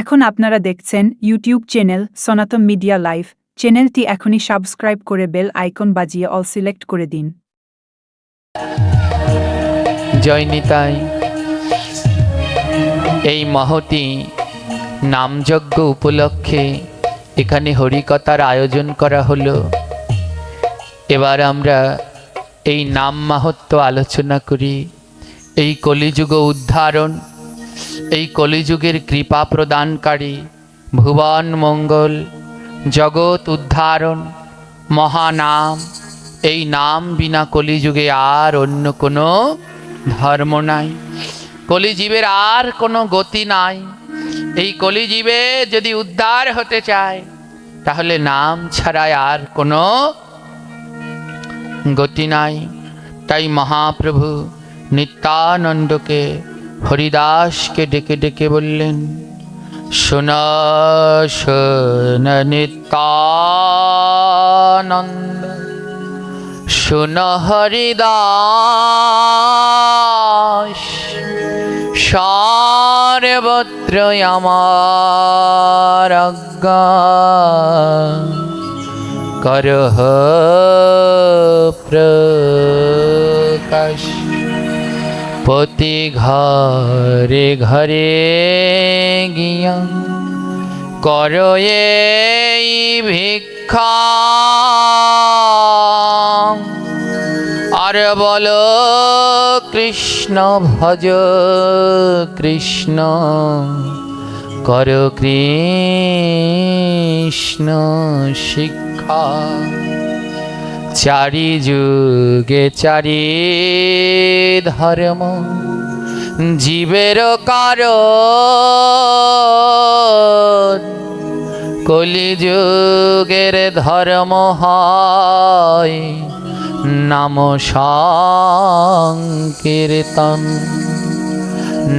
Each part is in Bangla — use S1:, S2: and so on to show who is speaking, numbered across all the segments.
S1: এখন আপনারা দেখছেন ইউটিউব চ্যানেল সনাতন মিডিয়া লাইভ। চ্যানেলটি এখনই সাবস্ক্রাইব করে বেল আইকন বাজিয়ে অল সিলেক্ট করে দিন।
S2: জয় নিতাই। এই মহতি নামযজ্ঞ উপলক্ষে এখানে হরিকথার আয়োজন করা হলো। এবার আমরা এই নাম মাহাত্ম্য আলোচনা করি। এই কলিযুগ উদ্ধারণ, এই কলিযুগের কৃপা প্রদানকারী, ভুবন মঙ্গল, জগৎ উদ্ধারণ মহানাম। এই নাম বিনা কলিযুগে আর অন্য কোনো ধর্ম নাই, কলিজীবের আর কোনো গতি নাই। এই কলিজীবে যদি উদ্ধার হতে চায় তাহলে নাম ছাড়া আর কোনো গতি নাই। তাই মহাপ্রভু নিত্যানন্দকে, হরিদাসকে ডেকে ডেকে বললেন, শোন শোন নিত্যানন্দ, শোন হরিদাস, সর্বত্র আমার আজ্ঞা করহ প্রকাশ। প্রতি ঘরে ঘরে গিয়া করো এই ভিক্ষা, আর বলো কৃষ্ণ ভজ কৃষ্ণ, কর কৃষ্ণ শিক্ষা। চারি যুগে চারি ধর্ম, জীবের কারণ কলিযুগের ধর্ম হয় নাম সংকীর্তন।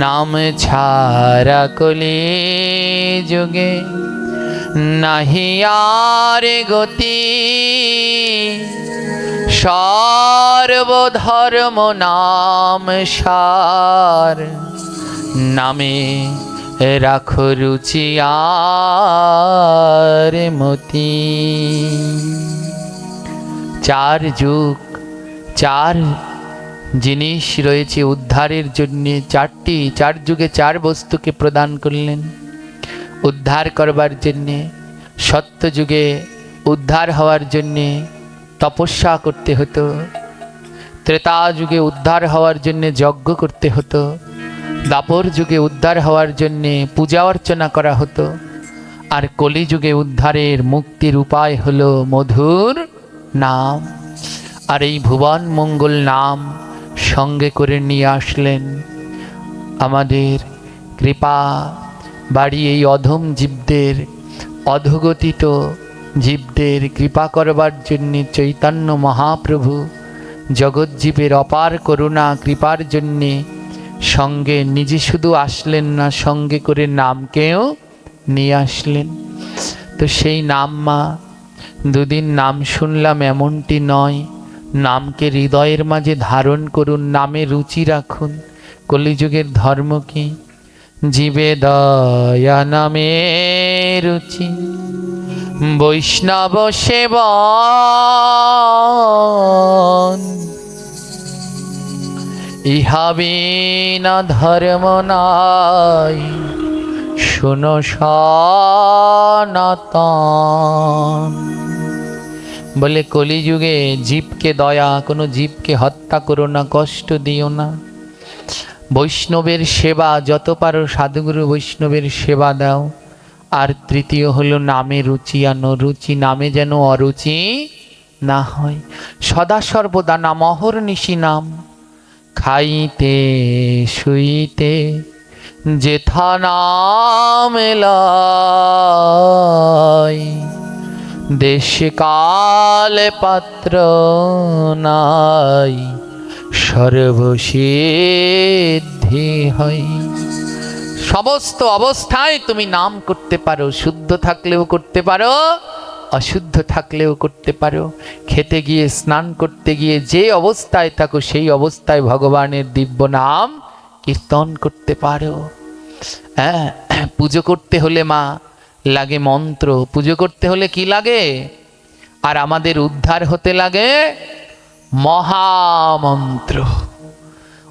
S2: নাম ছাড়া কলিযুগে নাহি আর গতি, সর্বধর্ম নাম সার, নামে রাখো রুচি আর মতি। চার যুগ, চার জিনিস রয়েছে উদ্ধারের জন্যে। চার যুগে চার বস্তুকে প্রদান করলেন উদ্ধার করবার জন্যে। সত্য যুগে উদ্ধার হওয়ার জন্যে তপস্যা করতে হতো, ত্রেতা যুগে উদ্ধার হওয়ার জন্যে যজ্ঞ করতে হতো, দাপর যুগে উদ্ধার হওয়ার জন্যে পূজা অর্চনা করা হতো, আর কলিযুগে উদ্ধারের মুক্তির উপায় হলো মধুর নাম। আর এই ভুবন মঙ্গল নাম সঙ্গে করে নিয়ে আসলেন আমাদের কৃপা বাড়ি এই অধম জীবদের, অধগতিত জীবদের কৃপা করবার জন্যে চৈতন্য মহাপ্রভু জগৎজীবের অপার করুণা কৃপার জন্যে সঙ্গে নিজে শুধু আসলেন না, সঙ্গে করে নামকেও নিয়ে আসলেন। তো সেই নাম মা, দুদিন নাম শুনলাম এমনটি নয়, নামকে হৃদয়ের মাঝে ধারণ করুন, নামে রুচি রাখুন। কলিযুগের ধর্ম কি? জীবে দয়া নামে রুচি, বৈষ্ণব সেবন, ইহা বিনা ধর্ম নাই, শোনো সনাতন। বলে কলিযুগে জীবকে দয়া, কোনো জীবকে হত্যা করো না, কষ্ট দিও না। বৈষ্ণবের সেবা যত পারো সাধুগুরু বৈষ্ণবের সেবা দাও। আর তৃতীয় হলো নামে রুচি আনো, রুচি নামে যেন অরুচি না হয়। সদা সর্বদা নাম, অহর্নিশি নাম। খাইতে শুইতে যেথা নাম লয়, দেশে কালে পাত্র নাই, সর্বসিদ্ধি হয়। সমস্ত অবস্থায় তুমি নাম করতে পারো, শুদ্ধ থাকলেও করতে পারো, অশুদ্ধ থাকলেও করতে পারো। খেতে গিয়ে, স্নান করতে গিয়ে যে অবস্থায় থাকো সেই অবস্থায় ভগবানের দিব্য নাম কীর্তন করতে পারো। হ্যাঁ, পুজো করতে হলে মা লাগে মন্ত্র, পুজো করতে হলে কি লাগে? আর আমাদের উদ্ধার হতে লাগে মহামন্ত্র।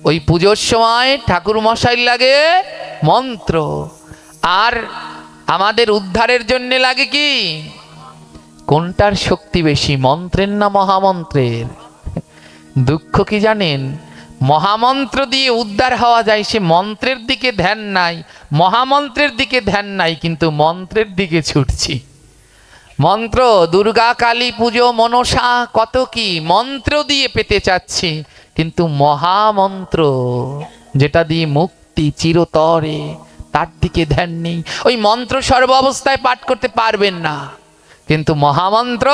S2: ওই পুজোর সময় ঠাকুর মশাই লাগে মন্ত্র, আর আমাদের উদ্ধারের জন্য লাগে কি? কোনটার শক্তি বেশি, মন্ত্রের না মহামন্ত্রের? দুঃখ কি জানেন, মহামন্ত্র দিয়ে উদ্ধার হওয়া যায়, সে মন্ত্রের দিকে ধ্যান নাই, মহামন্ত্রের দিকে ধ্যান নাই, কিন্তু মন্ত্রের দিকে ছুটছি। মন্ত্র, দুর্গা কালী পুজো মনসা কত কি মন্ত্র দিয়ে পেতে চাচ্ছি, কিন্তু মহামন্ত্র যেটা দিয়ে মুক্তি চিরতরে, তার দিকে ধ্যান নেই। ওই মন্ত্র সর্ব অবস্থায় পাঠ করতে পারবেন না, কিন্তু মহামন্ত্র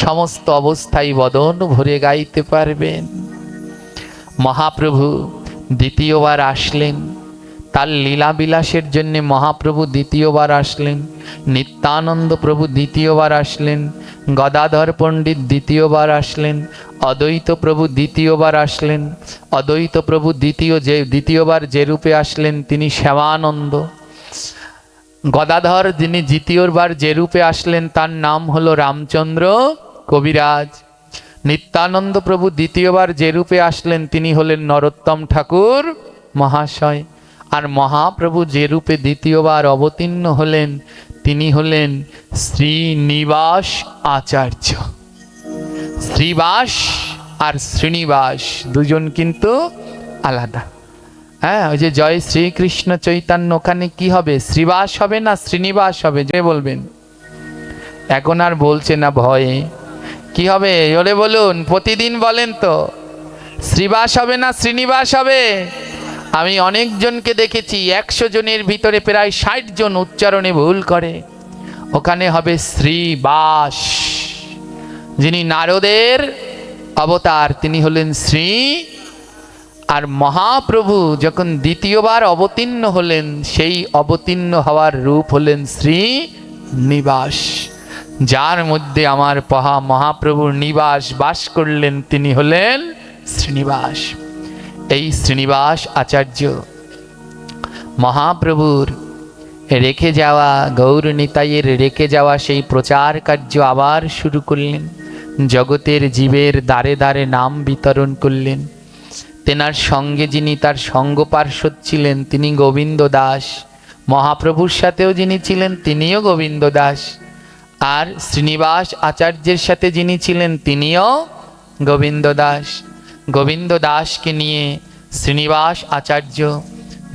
S2: সমস্ত অবস্থায় বদন ভরে গাইতে পারবেন। মহাপ্রভু দ্বিতীয়বার আসলেন, তার লীলা বিলাসের জন্য মহাপ্রভু দ্বিতীয়বার আসলেন, নিত্যানন্দ প্রভু দ্বিতীয়বার আসলেন, গদাধর পণ্ডিত দ্বিতীয়বার আসলেন, অদ্বৈত প্রভু দ্বিতীয়বার আসলেন। অদ্বৈত প্রভু দ্বিতীয়বার যে রূপে আসলেন তিনি শ্যামানন্দ। গদাধর যিনি দ্বিতীয়বার যে রূপে আসলেন তার নাম হলো রামচন্দ্র কবিরাজ। নিত্যানন্দ প্রভু দ্বিতীয়বার যে রূপে আসলেন তিনি হলেন নরোত্তম ঠাকুর মহাশয়। আর মহাপ্রভু যে রূপে দ্বিতীয়বার অবতীর্ণ হলেন তিনি হলেন শ্রীনিবাস আচার্য। শ্রীবাস আর শ্রীনিবাস দুজন কিন্তু আলাদা। হ্যাঁ, ওই যে জয় শ্রীকৃষ্ণ চৈতন্য, ওখানে কি হবে? শ্রীবাস হবে না শ্রীনিবাস হবে? যে বলবেন, এখন আর বলছে না ভয়ে। কি হবে ওরে বলুন, প্রতিদিন বলেন তো, শ্রীবাস হবে না শ্রীনিবাস হবে? আমি অনেকজনকে দেখেছি, 100 জনের ভিতরে প্রায় 60 জন উচ্চারণে ভুল করে। ওখানে হবে শ্রীবাস। যিনি নারদের অবতার তিনি হলেন শ্রী, আর মহাপ্রভু যখন দ্বিতীয়বার অবতীর্ণ হলেন সেই অবতীর্ণ হওয়ার রূপ হলেন শ্রীনিবাস। যার মধ্যে আমার মহাপ্রভুর নিবাস বাস করলেন তিনি হলেন শ্রীনিবাস। এই শ্রীনিবাস আচার্য মহাপ্রভুর রেখে যাওয়া, গৌর নিতাইয়ের রেখে যাওয়া সেই প্রচার কার্য আবার শুরু করলেন। জগতের জীবের দ্বারে দ্বারে নাম বিতরণ করলেন। তেনার সঙ্গে যিনি তার সঙ্গ পার্ষদ ছিলেন তিনি গোবিন্দ দাস। মহাপ্রভুর সাথেও যিনি ছিলেন তিনিও গোবিন্দ দাস। আর শ্রীনিবাস আচার্যের সাথে যিনি ছিলেন তিনিও গোবিন্দ দাস। গোবিন্দ দাসকে নিয়ে শ্রীনিবাস আচার্য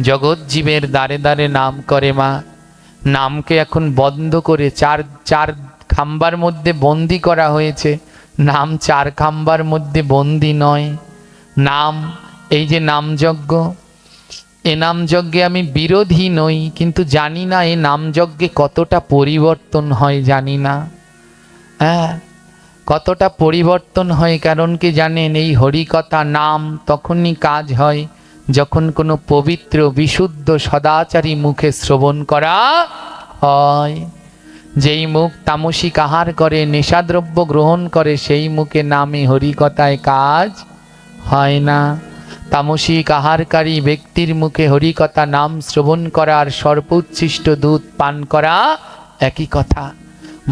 S2: জগৎ জীবের দ্বারে দ্বারে নাম করে। মা, নামকে এখন বন্ধ করে চার খাম্বার মধ্যে বন্দি করা হয়েছে। নাম 4 খাম্বার মধ্যে বন্দি নয়। নাম, এই যে নামযজ্ঞ, এ নামযজ্ঞে আমি বিরোধী নই, কিন্তু জানি না এই নামযজ্ঞে কতটা পরিবর্তন হয়, জানি না। হ্যাঁ, কতটা পরিবর্তন হয়, কারণ কি জানেন, এই হরিকথা নাম তখনই কাজ হয় যখন কোনো পবিত্র বিশুদ্ধ সদাচারী মুখে শ্রবণ করা হয়। যেই মুখ তামসিক আহার করে, নেশাদ্রব্য গ্রহণ করে, সেই মুখে নামে হরিকথায় কাজ হয় না। তামসিক আহারকারী ব্যক্তির মুখে হরিকথা নাম শ্রবণ করা আর সর্বোচ্ছিষ্ট দুধ পান করা একই কথা।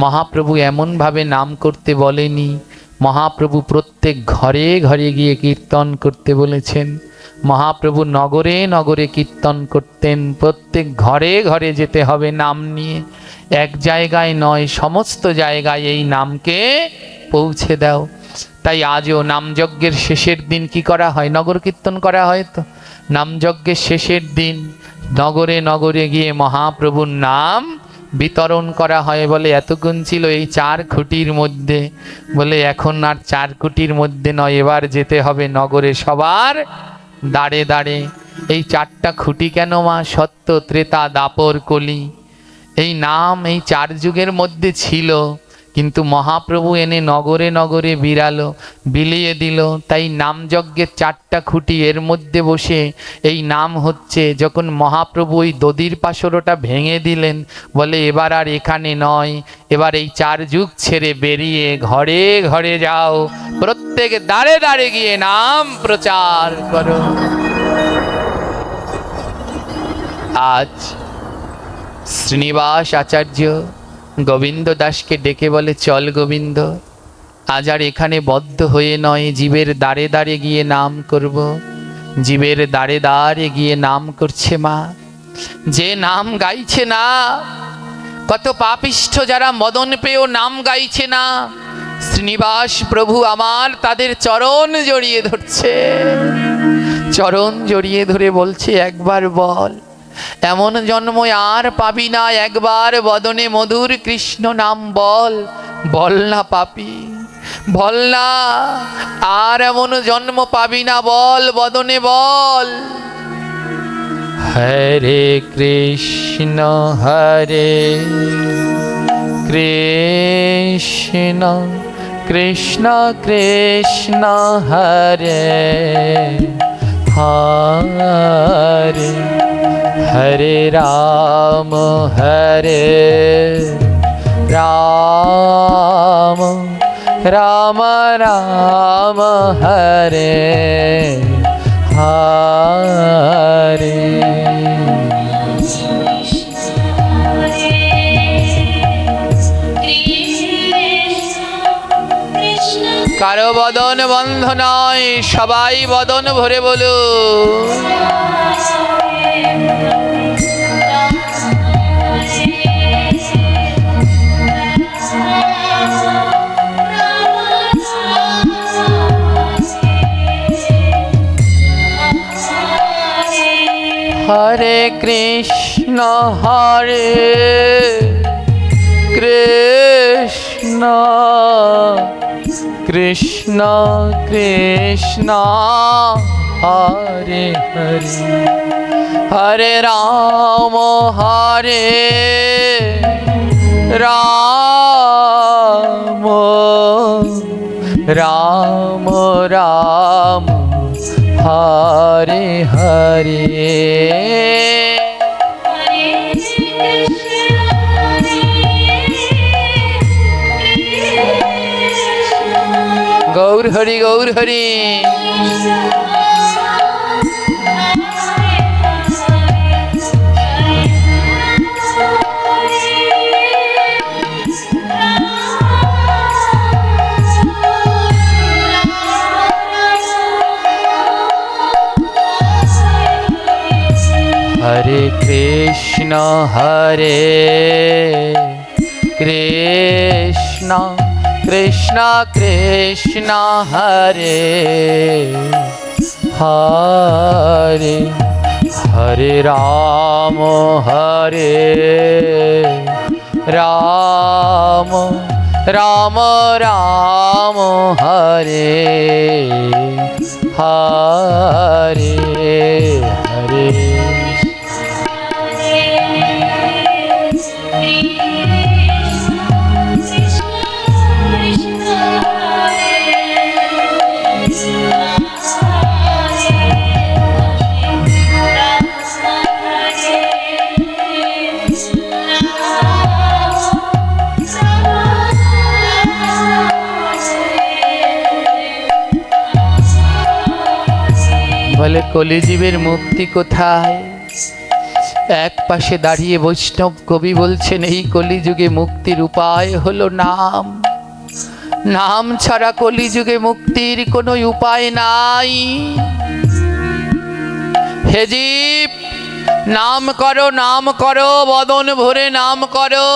S2: মহাপ্রভু এমনভাবে নাম করতে বলেনি, মহাপ্রভু প্রত্যেক ঘরে ঘরে গিয়ে কীর্তন করতে বলেছেন। মহাপ্রভু নগরে নগরে কীর্তন করতেন। প্রত্যেক ঘরে ঘরে যেতে হবে নাম নিয়ে, এক জায়গায় নয়, সমস্ত জায়গায় এই নামকে পৌঁছে দাও। তাই আজও নামযজ্ঞের শেষের দিন কি করা হয়? নগর কীর্তন করা হয়। তো নামযজ্ঞের শেষের দিন নগরে নগরে গিয়ে মহাপ্রভুর নাম বিতরণ করা হয়। বলে এতক্ষণ ছিল এই 4 খুঁটির মধ্যে, বলে এখন আর 4 খুঁটির মধ্যে নয়, এবার যেতে হবে নগরে সবার দাঁড়ে দাঁড়ে। এই 4টা খুঁটি কেন মা? সত্য, ত্রেতা, দাপর, কলি। এই নাম এই 4 যুগের মধ্যে ছিল, কিন্তু মহাপ্রভু এনে নগরে নগরে বিলিয়ে দিল। তাই নামযজ্ঞের 4টা খুঁটি, এর মধ্যে বসে এই নাম হচ্ছে। যখন মহাপ্রভু ওই দধির পাশরটা ভেঙে দিলেন, বলে এবার আর এখানে নয়, এবার এই 4 যুগ ছেড়ে বেরিয়ে ঘরে ঘরে যাও, প্রত্যেক দাঁড়ে দাঁড়ে গিয়ে নাম প্রচার করো। আজ শ্রীনিবাস আচার্য গোবিন্দ দাসকে ডেকে বলে, চল গোবিন্দ, আজ আর এখানে বদ্ধ হয়ে নয়, জীবের দ্বারে দ্বারে গিয়ে নাম করব। জীবের দ্বারে দ্বারে গিয়ে নাম করছে মা। যে নাম গাইছে না, কত পাপিষ্ঠ যারা মদন পেয়েও নাম গাইছে না, শ্রীনিবাস প্রভু আমার তাদের চরণ জড়িয়ে ধরছে, চরণ জড়িয়ে ধরে বলছে, একবার বল, এমন জন্ম আর পাবি না, একবার বদনে মধুর কৃষ্ণ নাম বল, বল না পাপী, বল না, আর এমন জন্ম পাবি না, বল বদনে বল। হরে কৃষ্ণ কৃষ্ণ কৃষ্ণ কৃষ্ণ হরে হরে, হরে রাম রাম রাম হরে হরে। কারো বদন বন্ধ নয়, সবাই বদন ভরে বলো। হরে কৃষ্ণ কৃষ্ণ কৃষ্ণ কৃষ্ণ হরে হরে, হরে রাম রাম রাম রাম হরে হরে। গৌর হরি গৌর হরি। হরে কৃষ্ণ কৃষ্ণ কৃষ্ণ কৃষ্ণ হরে হরে, হরে রাম রাম রাম রাম হরে হরে হরে। বলে কলিজীবের মুক্তি কোথায়? এক পাশে দাঁড়িয়ে বৈষ্ণব কবি বলছেন, এই কলিযুগে মুক্তির উপায় হলো নাম। নাম ছাড়া কলিযুগে মুক্তির কোনো উপায় নাই। হে জীব, নাম করো, বদন ভরে নাম করো,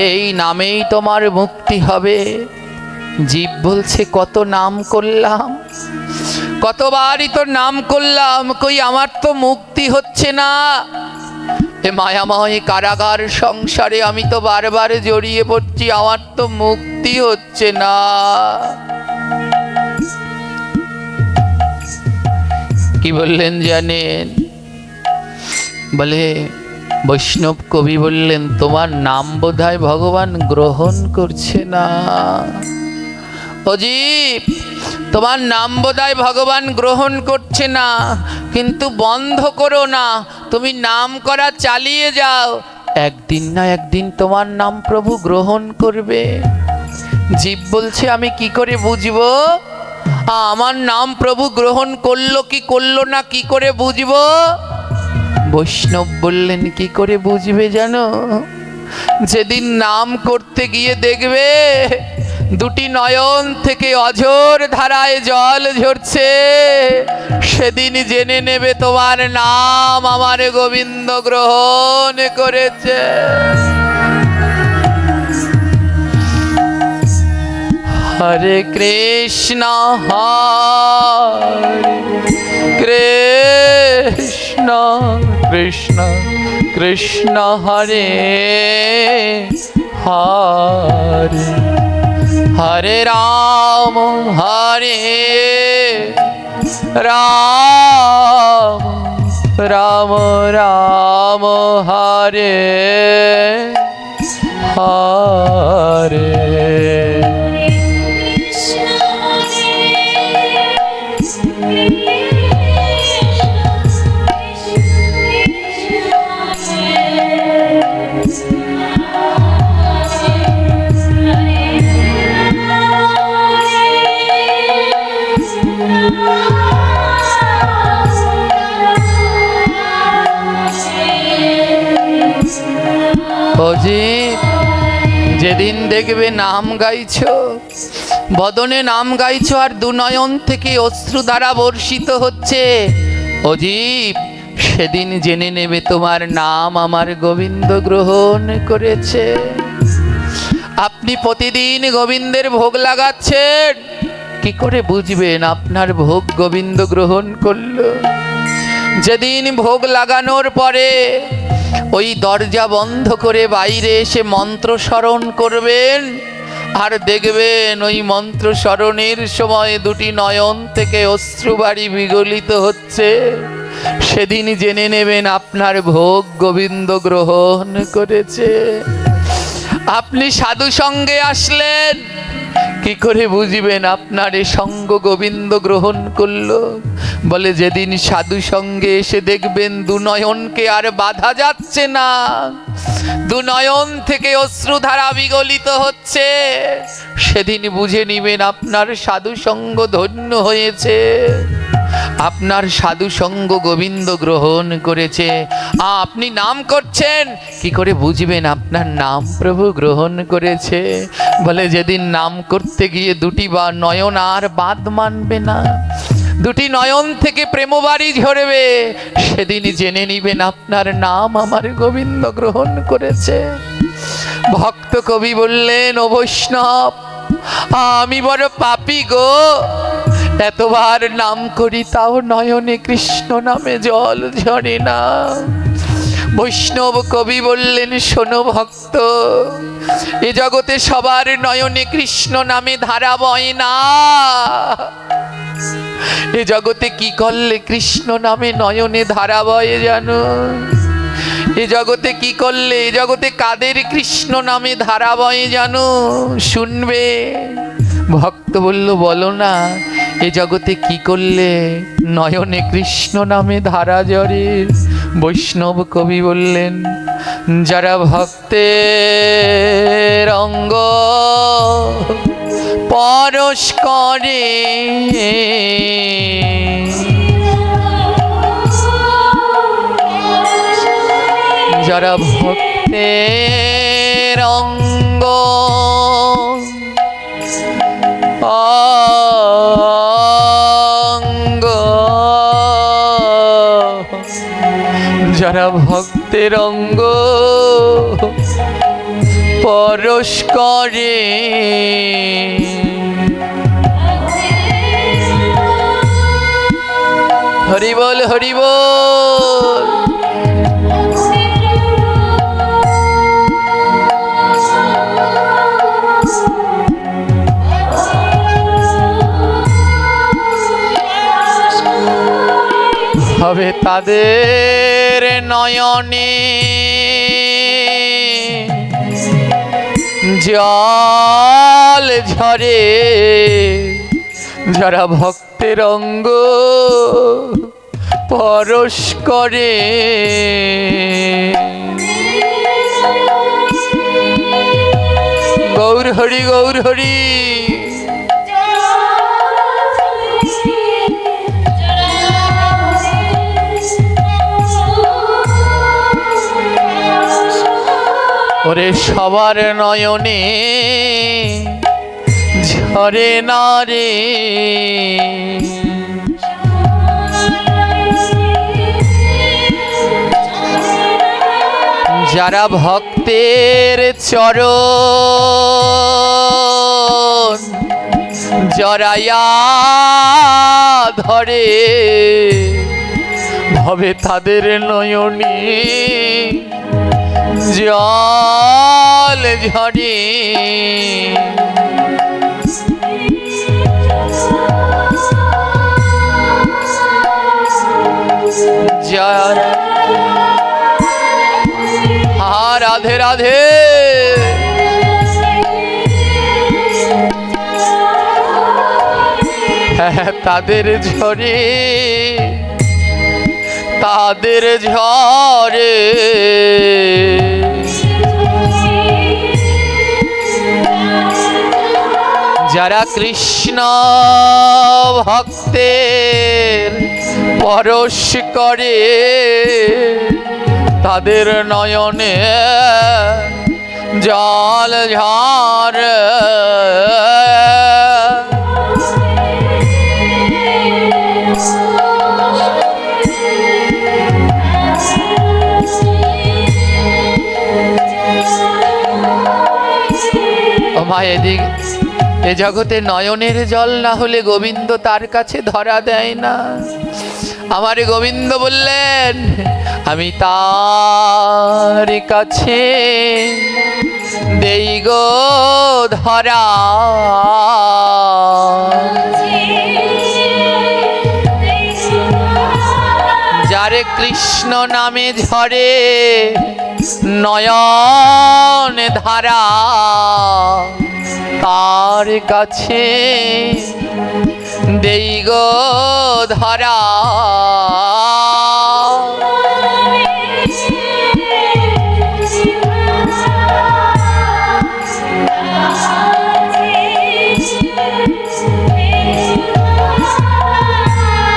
S2: এই নামেই তোমার মুক্তি হবে। জীব বলছে, কত নাম করলাম, কতবারই তোর নাম করলাম, কই আমার তো মুক্তি হচ্ছে না। এ মায়াময় কারাগার সংসারে আমি তো বারবার জড়িয়ে পড়ছি, আমার তো মুক্তি হচ্ছে না। কি বললেন জানেন? বলে বৈষ্ণব কবি বললেন, তোমার নাম বোধহয় ভগবান গ্রহণ করছে না। ও জীব, তোমার নাম বোধহয় ভগবান গ্রহণ করছে না, কিন্তু বন্ধ করো না, তুমি নাম করা চালিয়ে যাও, একদিন না একদিন তোমার নাম প্রভু গ্রহণ করবে। জীব বলছে, আমি কি করে বুঝবো আমার নাম প্রভু গ্রহণ করলো কি করলো না, কি করে বুঝবো? বৈষ্ণব বললেন, কি করে বুঝবে জানো? যেদিন নাম করতে গিয়ে দেখবে দুটি নয়ন থেকে অঝোর ধারায় জল ঝরছে, সেদিন জেনে নেবে তোমার নাম আমার গোবিন্দ গ্রহণ করেছে। হরে কৃষ্ণ হরে কৃষ্ণ কৃষ্ণ কৃষ্ণ হরে হরে হরে রাম রাম রাম রাম হরে হরে। যেদিন দেখবে নাম গাইছো, বদনে নাম গাইছো আর দুনয়ন থেকে অশ্রু দ্বারা বর্ষিত হচ্ছে, অজীব সেদিন জেনে নেবে তোমার নাম আমার গোবিন্দ গ্রহণ করেছে। আপনি প্রতিদিন গোবিন্দের ভোগ লাগাচ্ছেন, কি করে বুঝবেন আপনার ভোগ গোবিন্দ গ্রহণ করলো? যেদিন ভোগ লাগানোর পরে ওই দরজা বন্ধ করে বাইরে এসে মন্ত্র স্মরণ করবেন, আর দেখবেন ওই মন্ত্র স্মরণের সময় দুটি নয়ন থেকে অশ্রুবাড়ি বিগলিত হচ্ছে, সেদিন জেনে নেবেন আপনার ভোগ গোবিন্দ গ্রহণ করেছে। আপনি সাধু সঙ্গে আসলেন, কি করে বুঝবেন আপনার এ সঙ্গ গোবিন্দ গ্রহণ করলো? বলে যেদিন সাধু সঙ্গে এসে দেখবেন দুনয়নকে আর বাধা যাচ্ছে না, দুনয়ন থেকে অশ্রুধারা বিগলিত হচ্ছে, সেদিন বুঝে নিবেন আপনার সাধু সঙ্গ ধন্য হয়েছে, আপনার সাধু সঙ্গ গোবিন্দ গ্রহণ করেছে। আপনি নাম করছেন, কি করে বুঝবেন আপনার নাম প্রভু গ্রহণ করেছে? বলে যেদিন নাম করতে গিয়ে দুটি বা নয়ন আর বাদ মানবে না, দুটি নয়ন থেকে প্রেমবাড়ি ঝরবে, সেদিন জেনে নিবেন আপনার নাম আমার গোবিন্দ গ্রহণ করেছে। ভক্ত কবি বললেন, ও বৈষ্ণব আমি বড় পাপী গো, এতবার নাম করি তাও নয়নে কৃষ্ণ নামে জল ঝরে না। বৈষ্ণব কবি বললেন, শোনো ভক্ত, এ জগতে সবার নয়নে কৃষ্ণ নামে ধারা বয় না। এ জগতে কি করলে কৃষ্ণ নামে নয়নে ধারা বয়ে জানো? এ জগতে কি করলে, এ জগতে কাদের কৃষ্ণ নামে ধারা বয়ে জানো? শুনবে? ভক্ত বলল, বলো না, এ জগতে কি করলে নয়নে কৃষ্ণ নামে ধারা জরে? বৈষ্ণব কবি বললেন, যারা ভক্তের অঙ্গ পরশ করে, যারা ভক্তের অঙ্গ যারা ভক্তের অঙ্গ পরশ করে, হরি বল হরি বল। হবে তাদের নয়নে জল ঝরে, যারা ভক্তের অঙ্গ পরশ করে। গৌর হরি গৌর হরি। ওরে সবার নয়নে ঝরে না রে, যারা ভক্তের চরণ জড়াইয়া ধরে, ভবে তাদের নয়নে জল ঝরে। যারা রাধে রাধে তাদের ঝরে, তাদের ঝরে যারা কৃষ্ণ ভক্তের পরশ করে, তাদের নয়নে জল ঝরে। ও মা, এদিক এ জগতে নয়নের জল না হলে গোবিন্দ তার কাছে ধরা দেয় না। আমার গোবিন্দ বললেন, আমি তার কাছে দেই গো ধরা, যারে কৃষ্ণ নামে ঝরে নয়ন ধারা, তার কাছে দেই গো ধরা।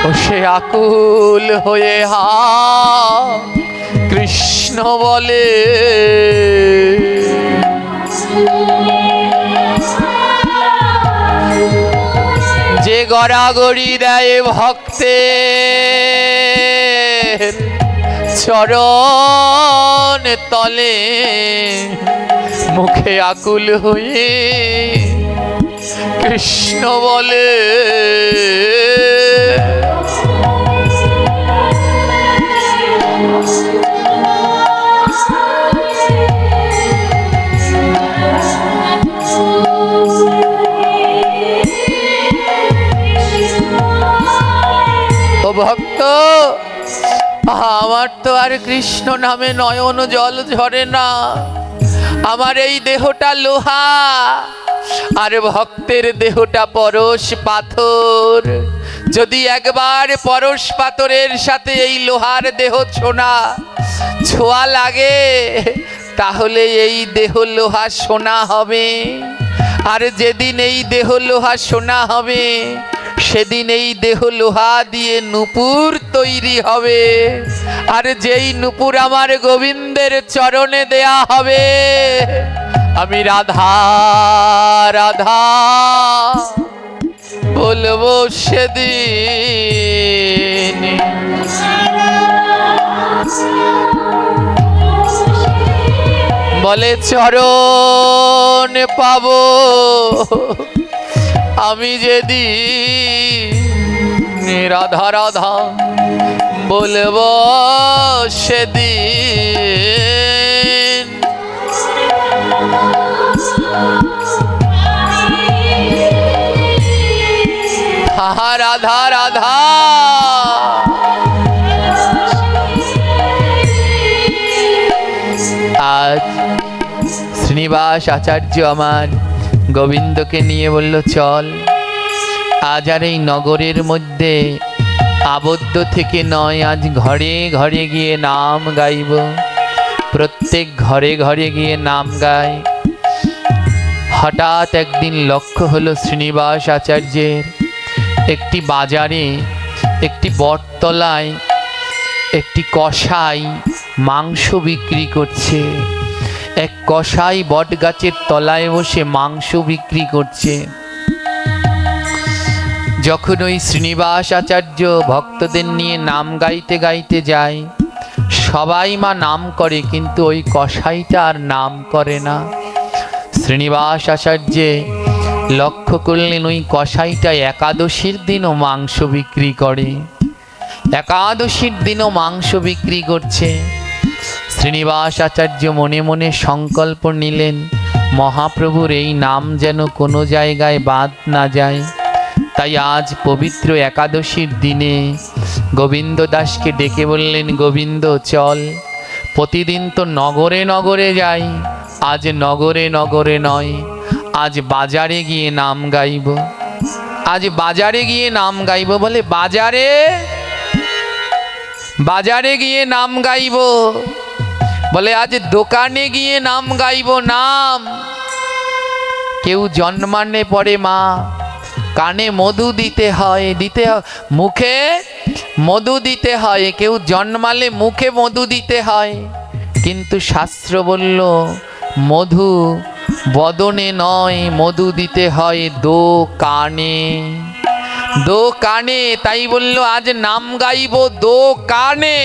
S2: ও সে আকুল হয়ে কৃষ্ণ বলে, যে গড়াগড়ি দেয় ভক্তের চরণ তলে, মুখে আকুল হয়ে কৃষ্ণ বলে। ও ভক্ত, আমার তো আর কৃষ্ণ নামে নয়ন জল ঝরে না, আমার এই দেহটা লোহা আর ভক্তের দেহটা পরশ পাথর। যদি একবার পরশ পাথরের সাথে এই লোহার দেহ ছোঁয়া লাগে, তাহলে এই দেহ লোহা সোনা হবে। আর যেদিন এই দেহ লোহা সোনা হবে, সেদিন এই দেহ লোহা দিয়ে নূপুর তৈরি হবে। আর যেই নূপুর আমার গোবিন্দের চরণে দেয়া হবে, আমি রাধা রাধা বলবো সেদিন। বলে চরণ পাবো আমি যেদিন, রাধা রাধা বলবো সেদিন। রাধা রাধা আজ শ্রীনিবাস আচার্য আমার গোবিন্দকে নিয়ে বলল, চল আজ আর এই নগরের মধ্যে আবদ্ধ থেকে নয়, আজ ঘরে ঘরে গিয়ে নাম গাইব। প্রত্যেক ঘরে ঘরে গিয়ে নাম গায়। হঠাৎ একদিন লক্ষ্য হলো শ্রীনিবাস আচার্যের, একটি বাজারে একটি বটতলায় একটি কসাই মাংস বিক্রি করছে। এক কসাই বট গাছের তলায় বসে মাংস বিক্রি করছে। যখন ওই শ্রীনিবাস আচার্য ভক্তদের নিয়ে নাম গাইতে গাইতে যায়, সবাই মা নাম করে, কিন্তু ওই কসাইটা আর নাম করে না। শ্রীনিবাস আচার্য লক্ষ্য করলেন ওই কসাইটা একাদশীর দিনও মাংস বিক্রি করে, একাদশীর দিনও মাংস বিক্রি করছে। শ্রীনিবাস আচার্য মনে মনে সংকল্প নিলেন, মহাপ্রভুর এই নাম যেন কোনো জায়গায় বাদ না যায়। তাই আজ পবিত্র একাদশীর দিনে গোবিন্দ দাসকে ডেকে বললেন, গোবিন্দ চল, প্রতিদিন তো নগরে নগরে যাই, আজ নগরে নগরে নয়, আজ বাজারে গিয়ে নাম গাইব, আজ বাজারে গিয়ে নাম গাইব। বলে বাজারে, বাজারে গিয়ে নাম গাইব? বলে আজ দোকানে গিয়ে নাম গাইব। নাম কেউ জন্মানে পরে মা কানে মধু দিতে হয়, মুখে মধু দিতে হয়, কেউ জন্মালে মুখে মধু দিতে হয়, কিন্তু শাস্ত্র বলল মধু বদনে নয়, মধু দিতে হয় দোকানে, দোকানে। তাই বলল আজ নাম গাইব দোকানে।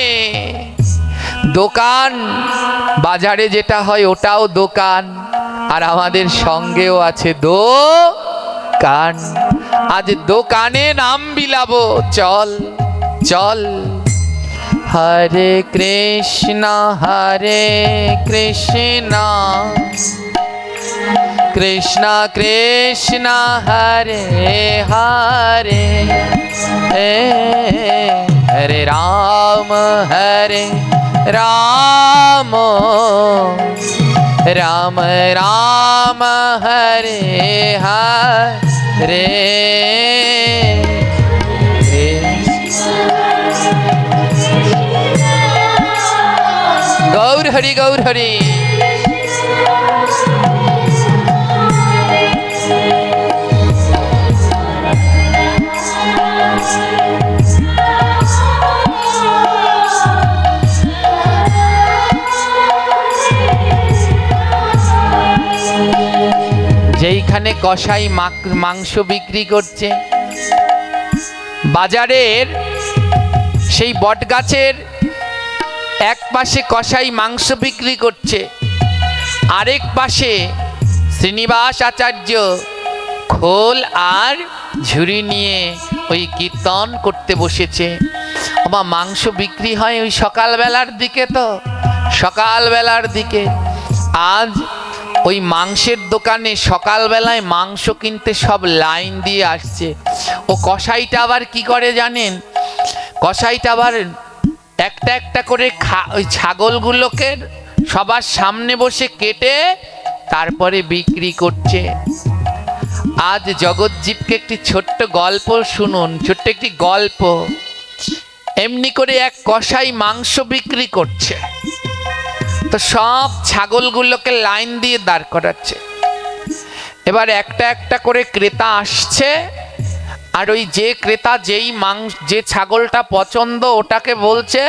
S2: দোকান বাজারে যেটা হয় ওটাও দোকান, আর আমাদের সঙ্গেও আছে দোকান। আজ দোকানে নাম বিলাবো, চল চল। হরে কৃষ্ণ কৃষ্ণ কৃষ্ণ হরে হরে, হরে রাম রাম রাম রাম হরে হরে। গৌর হরি গৌর হরি। যেইখানে কসাই মাংস বিক্রি করছে, বাজারের সেই বট গাছের এক পাশে কসাই মাংস বিক্রি করছে, আরেক পাশে শ্রীনিবাস আচার্য খোল আর ঝুড়ি নিয়ে ওই কীর্তন করতে বসেছে। আমার মাংস বিক্রি হয় ওই সকালবেলার দিকে, তো সকালবেলার দিকে আজ ওই মাংসের দোকানে সকালবেলায় মাংস কিনতে সব লাইন দিয়ে আসছে। ও কসাইটা আবার কি করে জানেন? কসাইটা আবার একটা একটা করে ওই ছাগলগুলোকে সবার সামনে বসে কেটে তারপরে বিক্রি করছে। আজ জগৎজীবকে একটি ছোট্ট গল্প শুনুন, ছোট্ট একটি গল্প। এমনি করে এক কসাই মাংস বিক্রি করছে, তো সব ছাগলগুলোকে লাইন দিয়ে দাঁড় করাচ্ছে। এবার একটা একটা করে ক্রেতা আসছে, আর ওই যে ক্রেতা যে ছাগলটা পছন্দ ওটাকে বলছে,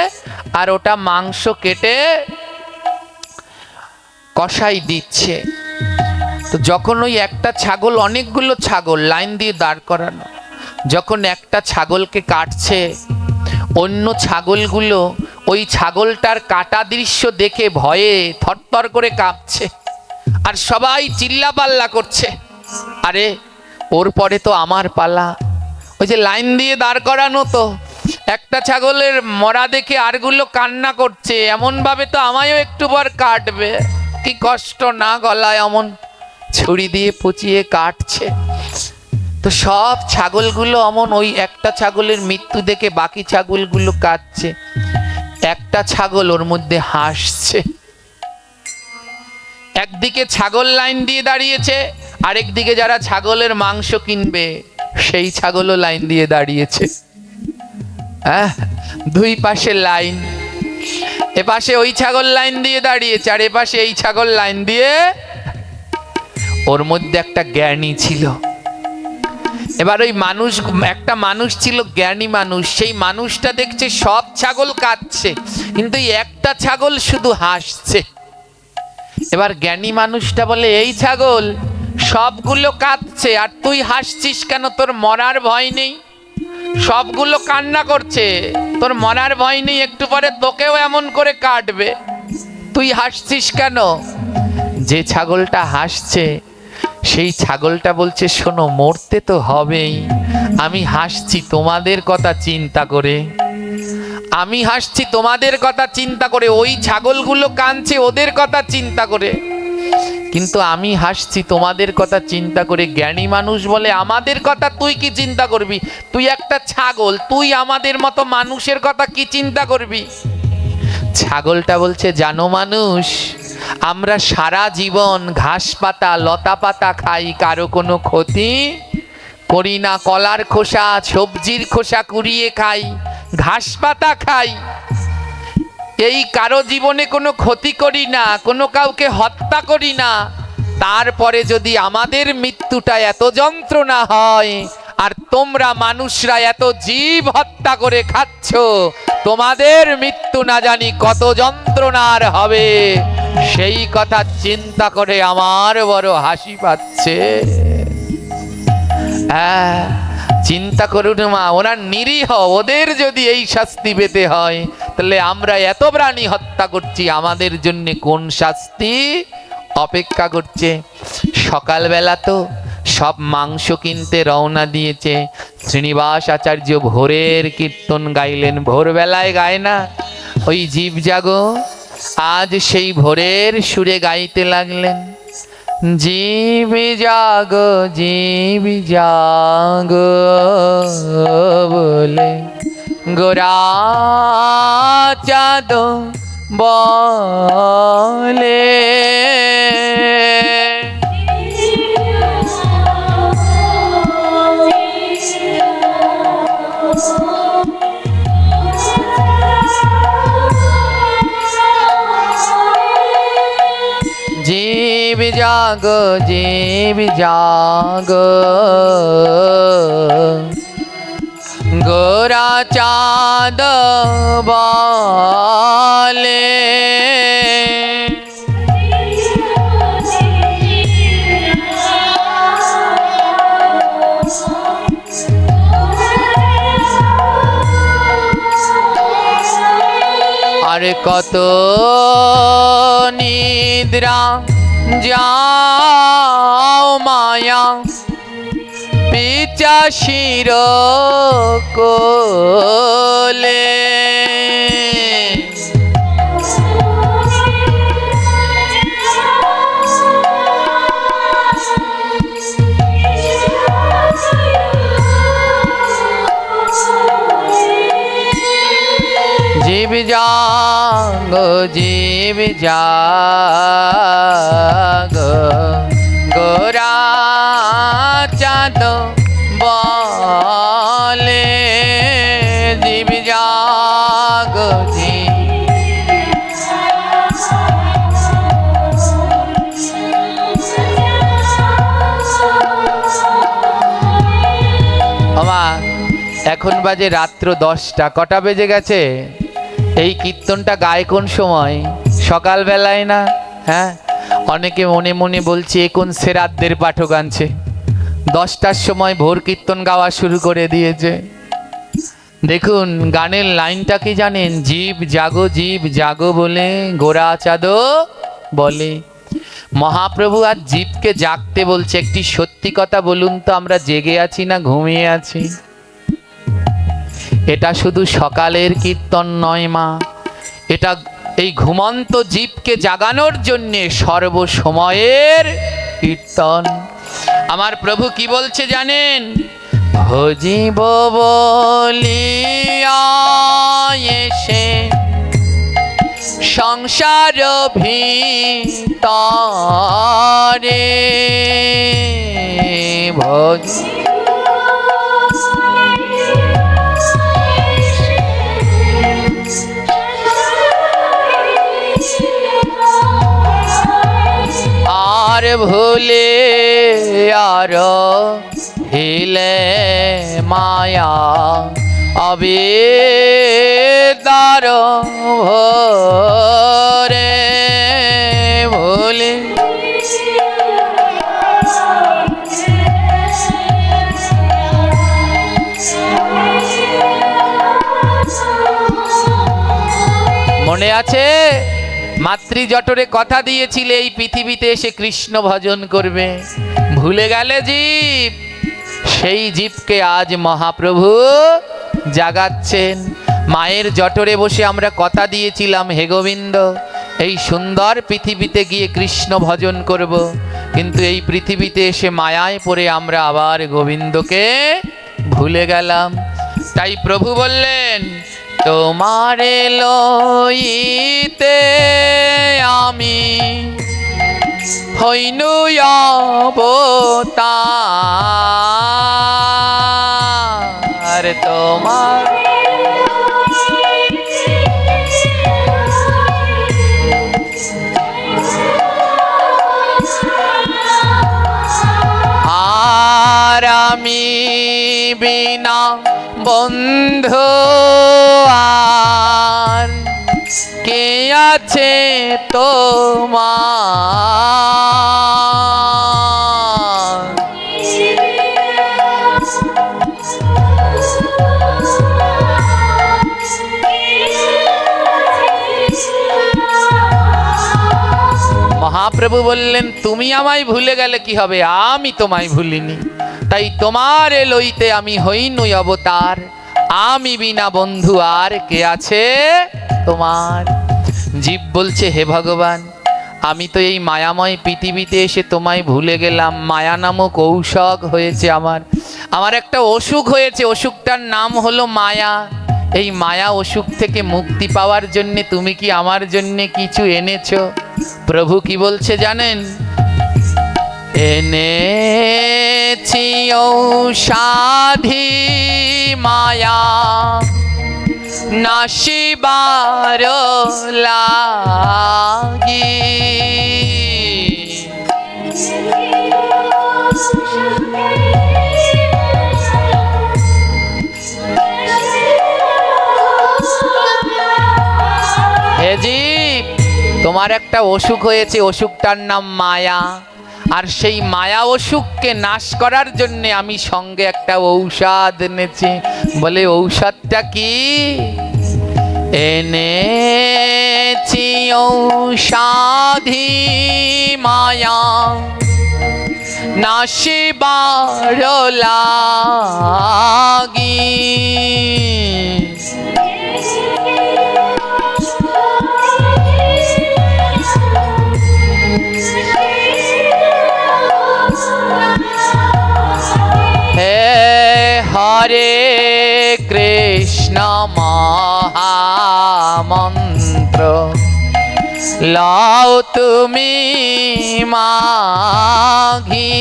S2: আর ওটা মাংস কেটে কসাই দিচ্ছে। তো যখন ওই একটা ছাগল, অনেকগুলো ছাগল লাইন দিয়ে দাঁড় করানো, যখন একটা ছাগলকে কাটছে, অন্য ছাগলগুলো ওই ছাগলটার কাটা দৃশ্য দেখে ভয়ে থরথর করে কাঁপছে, আর সবাই চিল্লাপাল্লা করছে, আরে ওর পরে তো আমার পালা। ওই যে লাইন দিয়ে দাঁড় করানো, তো একটা ছাগলের মরা দেখে আরগুলো কান্না করছে, এমন ভাবে তো আমায়ও একটু পর কাটবে, কি কষ্ট না, গলায় অমন ছুরি দিয়ে পচিয়ে কাটছে। তো সব ছাগলগুলো অমন ওই একটা ছাগলের মৃত্যু দেখে বাকি ছাগলগুলো কাঁদছে। একটা ছাগল ওর মধ্যে হাসছে। একদিকে ছাগল লাইন দিয়ে দাঁড়িয়েছে, আরেকদিকে যারা ছাগলের মাংস কিনবে সেই ছাগলও লাইন দিয়ে দাঁড়িয়েছে। দুই পাশে লাইন, এপাশে ওই ছাগল লাইন দিয়ে দাঁড়িয়েছে, আর এপাশে এই ছাগল লাইন দিয়ে। ওর মধ্যে একটা জ্ঞানী ছিল। এবার ওই মানুষ, একটা মানুষ ছিল জ্ঞানী মানুষ, সেই মানুষটা দেখছে সব ছাগল কাঁদছে, কিন্তু একটা ছাগল শুধু হাসছে। এবার জ্ঞানী মানুষটা বলে, এই ছাগল সবগুলো কাঁদছে আর তুই হাসছিস কেন? তোর মরার ভয় নেই? সবগুলো কান্না করছে, তোর মরার ভয় নেই? একটু পরে তোকেও এমন করে কাটবে, তুই হাসছিস কেন? যে ছাগলটা হাসছে সেই ছাগলটা বলছে, শোনো, মরতে তো হবেই, আমি হাসছি তোমাদের কথা চিন্তা করে, আমি হাসছি তোমাদের কথা চিন্তা করে, ওই ছাগলগুলো কাঁদছে ওদের কথা চিন্তা করে, কিন্তু আমি হাসছি তোমাদের কথা চিন্তা করে। জ্ঞানী মানুষ বলে, আমাদের কথা তুই কি চিন্তা করবি? তুই একটা ছাগল, তুই আমাদের মতো মানুষের কথা কি চিন্তা করবি? ছাগলটা বলছে, জানো মানুষ, আমরা সারা জীবন ঘাস পাতা লতা পাতা খাই, কারো কোনো ক্ষতি করি না, কলার খোসা সবজির খোসা কুড়িয়ে খাই, ঘাস পাতা খাই, এই কারো জীবনে কোনো ক্ষতি করি না, কোনো কাউকে হত্যা করি না। তারপরে যদি আমাদের মৃত্যুটা এত যন্ত্রণা হয়, আর তোমরা মানুষরা এত জীব হত্যা করে খাচ্ছ, তোমাদের মৃত্যু না জানি কত যন্ত্রণার হবে, সেই কথা চিন্তা করে আমার বড় হাসি পাচ্ছে। হ্যাঁ, চিন্তা করুন মা, ওরা নিরীহ, ওদের যদি এই শাস্তি পেতে হয়, তাহলে আমরা এত প্রাণী হত্যা করছি, আমাদের জন্য কোন শাস্তি অপেক্ষা করছে? সকালবেলা তো সব মাংস কিনতে রওনা দিয়েছে। শ্রীনিবাস আচার্য ভোরের কীর্তন গাইলেন, ভোরবেলায় গায় না ওই জীব জাগো, আজ সেই ভোরের সুরে গাইতে লাগলেন, জীব জাগো জীব জাগো বলে গোরা চাঁদ বলে, জীব জাগো জীব জাগো গোরা চাঁদ বলে, আর কত নিদ্রা যাও মায়া পিচাশির কোলে, জীব জাগো জীব জাগো গোরা চাঁদ বলে, জীব জাগো এখন বাজে রাত্র 10টা। কটা বেজে গেছে? এই কীর্তনটা গায় কোন সময়? সকালবেলায় না? হ্যাঁ, অনেকে মনে মনে বলছে এ কোন শ্রাদ্ধের পাঠক আনছে, 10টার সময় ভোর কীর্তন গাওয়া শুরু করে দিয়েছে। দেখুন গানের লাইনটা কি জানেন? জীব জাগো বলে গোরা চাঁদ বলে। মহাপ্রভু আর জীবকে জাগতে বলছে। একটি সত্যি কথা বলুন তো, আমরা জেগে আছি না ঘুমিয়ে আছি? এটা শুধু সকালের কীর্তন নয় মা, এটা এই ঘুমন্ত জীবকে জাগানোর জন্যে সর্বসময়ের কীর্তন। আমার প্রভু কি বলছে জানেন? ভজিব বলিয়া এসে সংসার ভিতরে ভজ আর ভুলে আর হিলে মায়া আবেদার ভরে বলে মনে আছে মাতৃ জঠরে কথা দিয়েছিলে এই পৃথিবীতে এসে কৃষ্ণ ভজন করবে, ভুলে গেলে জীব। সেই জীবকে আজ মহাপ্রভু জাগাচ্ছেন। মায়ের জঠরে বসে আমরা কথা দিয়েছিলাম, হে গোবিন্দ এই সুন্দর পৃথিবীতে গিয়ে কৃষ্ণ ভজন করব, কিন্তু এই পৃথিবীতে এসে মায়ায় পড়ে আমরা আবার গোবিন্দকে ভুলে গেলাম। তাই প্রভু বললেন, তোমারে লইতে আমি হইনু অবতার, তোমার আর আমি বিনা বন্ধু আর কে আছে তোমার। মহাপ্রভু বললেন, তুমি আমায় ভুলে গেলে কি হবে, আমি তোমায় ভুলিনি। তাই তোমারে লইতে আমি হইনু অবতার, আমি বিনা বন্ধু আর কে আছে তোমার। জীব বলছে, হে ভগবান আমি তো এই মায়াময় পৃথিবীতে এসে তোমায় ভুলে গেলাম। মায়া নামক ঔষধ হয়েছে আমার একটা অসুখ হয়েছে, অসুখটার নাম হলো মায়া। এই মায়া অসুখ থেকে মুক্তি পাওয়ার জন্যে তুমি কি আমার জন্যে কিছু এনেছো? প্রভু কি বলছে জানেন? এনেছি ঔষধি মায়া নাশিবার লাগি। হে জীব, তোমার একটা অসুখ হয়েছে, অসুখটার নাম মায়া। আর সেই মায়া অসুখকে নাশ করার জন্য আমি সঙ্গে একটা ঔষধ এনেছি। বলে ঔষধটা কি? এনেছি ঔষধি মায়া নাশিবার লাগি। হরে কৃষ্ণ মহামন্ত্র লাও তুমি মাঘি।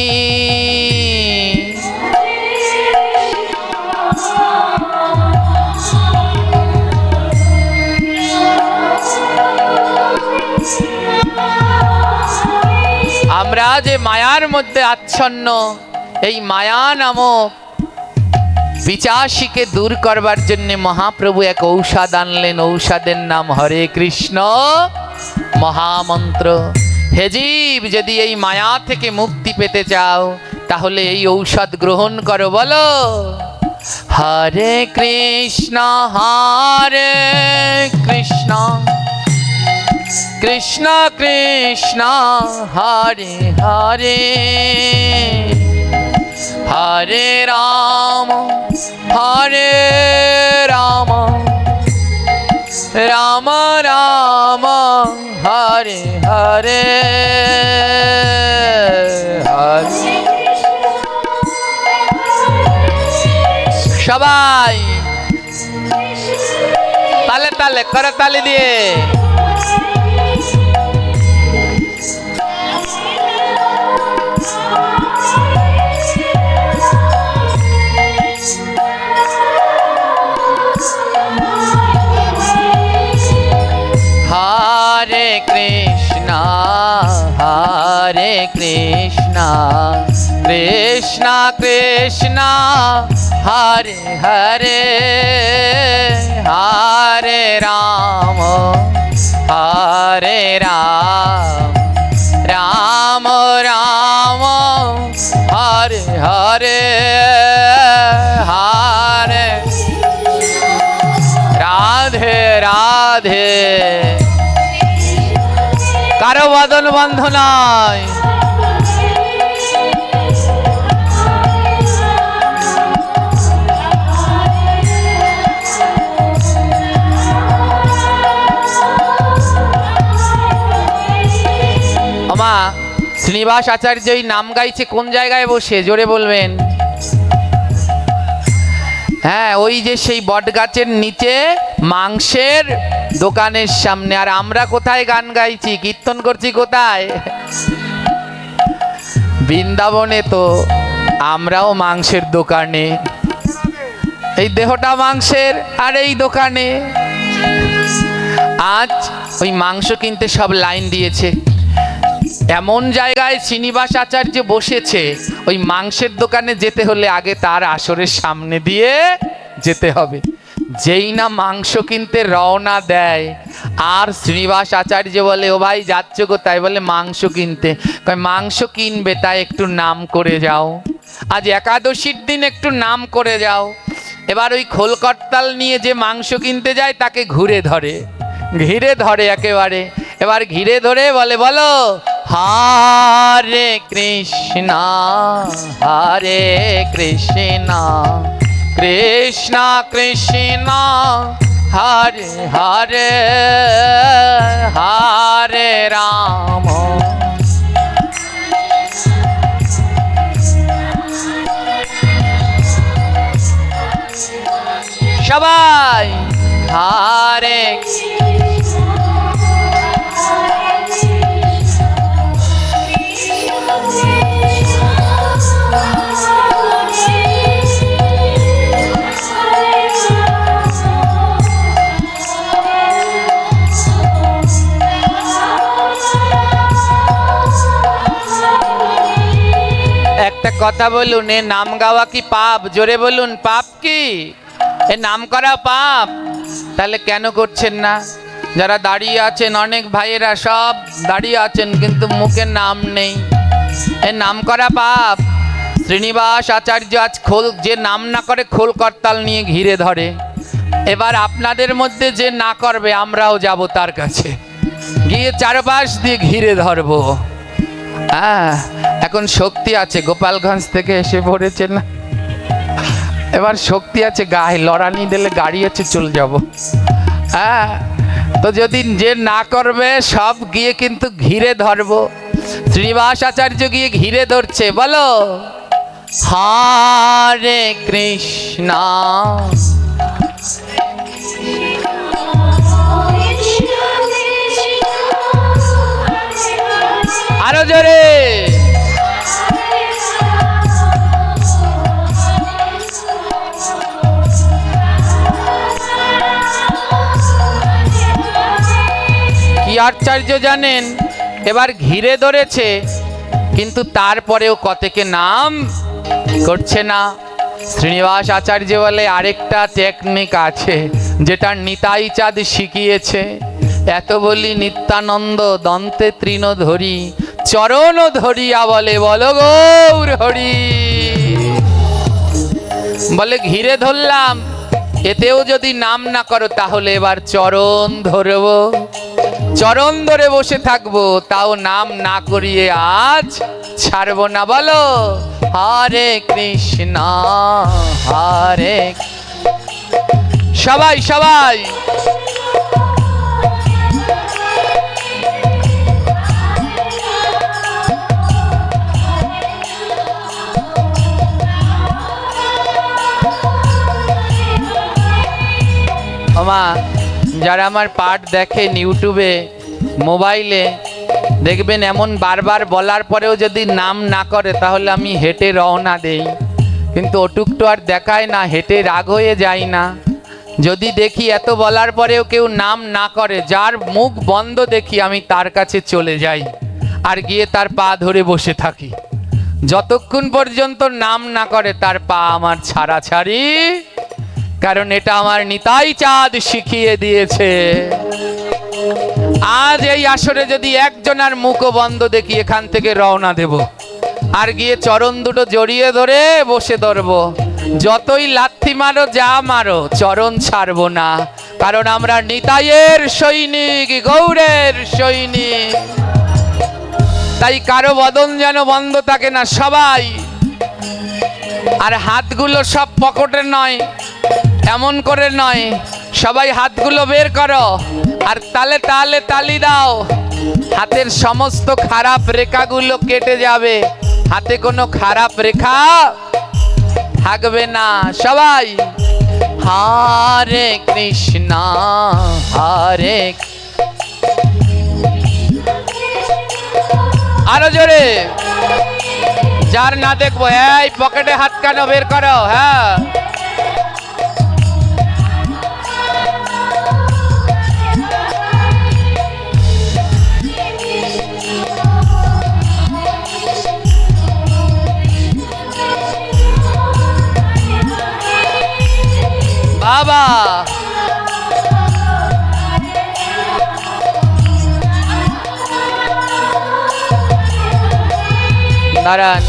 S2: আমরা যে মায়ার মধ্যে আচ্ছন্ন, এই মায়া নামক পিশাচকে দূর করবার জন্য মহাপ্রভু এক ঔষধ আনলেন। ঔষধের নাম হরে কৃষ্ণ মহামন্ত্র। হে জীব, যদি এই মায়া থেকে মুক্তি পেতে চাও তাহলে এই ঔষধ গ্রহণ করো। বলো হরে কৃষ্ণ কৃষ্ণ কৃষ্ণ হরে হরে হরে রাম রাম রাম হরে হরে হরে। সবাই তালে তালে করে তালি দিয়ে হরে কৃষ্ণ কৃষ্ণ কৃষ্ণ হরে হরে হরে রাম রাম রাম হরে হরে হরে রাধে রাধে। কারো বদন বন্ধ নয়। মা শ্রীনিবাস আচার্য এই নাম গাইছে কোন জায়গায় বসে, জোরে বলবেন? হ্যাঁ, ওই যে সেই বট গাছের নিচে মাংসের দোকানের সামনে। আর আমরা কোথায় গান গাইছি, কীর্তন করছি কোথায়? বৃন্দাবনে। তো আমরাও মাংসের দোকানে, এই দেহটা মাংসের আর এই দোকানে। আজ ওই মাংস কিনতে সব লাইন দিয়েছে। এমন জায়গায় শ্রীনিবাস আচার্য বসেছে, ওই মাংসের দোকানে যেতে হলে আগে তার আসরের সামনে দিয়ে যেতে হবে। যেই না মাংস কিনতে রওনা দেয়, আর শ্রীনিবাস আচার্য বলে, ও ভাই যাচ্ছ কোথায়? বলে মাংস কিনতে। মাংস কিনবে, তাই একটু নাম করে যাও, আজ একাদশীর দিন একটু নাম করে যাও। এবার ওই খোল করতাল নিয়ে যে মাংস কিনতে যায় তাকে ঘিরে ধরে একেবারে। এবার ঘিরে ধরে বলে, বলো হরে কৃষ্ণ হরে কৃষ্ণ কৃষ্ণ কৃষ্ণ হরে হরে হরে রাম। সবাই হরে একটা কথা বলুন, এ নাম গাওয়া কি পাপ? জোরে বলুন, পাপ কি? এ নাম করা পাপ? তাহলে কেন করছেন না? যারা দাঁড়িয়ে আছেন, অনেক ভাইয়েরা সব দাঁড়িয়ে আছেন, কিন্তু মুখে নাম নেই। এ নাম করা পাপ। শ্রীনিবাস আচার্য আজ যে নাম না করে খোল করতাল নিয়ে ঘিরে ধরে। এবার আপনাদের মধ্যে যে না করবে, আমরাও যাব তার কাছে, গিয়ে চারপাশ দিয়ে ঘিরে ধরবো। এখন শক্তি আছে, গোপালগঞ্জ থেকে এসে পড়েছে না, এবার শক্তি আছে, গায়ে লড়ানি দিলে গাড়ি আছে, চলে যাব। তো যদি যে না করবে সব গিয়ে কিন্তু ঘিরে ধরবো। শ্রীনিবাস আচার্য গিয়ে ঘিরে ধরছে। বলো হরে কৃষ্ণ আরো জোরে কি আচার্য জানেন, এবার ঘিরে ধরেছে, কিন্তু তারপরেও কতকে নাম করছে না। শ্রীনিবাস আচার্য বলে, আরেকটা টেকনিক আছে যেটা নিতাই চাঁদ শিখিয়েছে। এত বলি নিত্যানন্দ দন্তে তৃণ ধরি, চরণ ধরিয়া বলে, বলো গৌর হরি। বলে ঘিরে ধরলাম, এতেও যদি নাম না করো, তাহলে এবার চরণ ধরবো, চরণ ধরে বসে থাকবো, তাও নাম না করিয়ে আজ ছাড়বো না। বলো হরে কৃষ্ণ হরে। সবাই সবাই আমা যারা আমার পাঠ দেখেন ইউটিউবে, মোবাইলে, দেখবেন এমন বারবার বলার পরেও যদি নাম না করে, তাহলে আমি হেঁটে রওনা দেই, কিন্তু ওটুকটো আর দেখায় না, হেঁটে রাগ হয়ে যাই না। যদি দেখি এত বলার পরেও কেউ নাম না করে, যার মুখ বন্ধ দেখি, আমি তার কাছে চলে যাই আর গিয়ে তার পা ধরে বসে থাকি। যতক্ষণ পর্যন্ত নাম না করে, তার পা আমার ছাড়াছাড়ি, কারণ এটা আমার নিতাই চাঁদ শিখিয়ে দিয়েছে। আজ এই আসরে যদি একজনের মুখও বন্ধ দেখি এখান থেকে রওনা দেব, আর গিয়ে চরণ দুটো জড়িয়ে ধরে বসে ধরবো। যতই লাথি মারো যা মারো, চরণ ছাড়বো না, কারণ আমরা নিতাইয়ের সৈনিক, গৌরের সৈনিক। তাই কারো বদন যেন বন্ধ থাকে না, সবাই। আর হাতগুলো সব পকেটে নয়, এমন করে নয়, সবাই হাতগুলো বের করো আর তালে তালে তালি দাও। হাতের সমস্ত খারাপ রেখাগুলো কেটে যাবে, হাতে কোনো খারাপ রেখা থাকবে না। সবাই হরে কৃষ্ণ হরে, আরো জোরে। যার না দেখবো, এই পকেটে হাত কেন বের করো? হ্যাঁ, বাবা দাঁড়ান,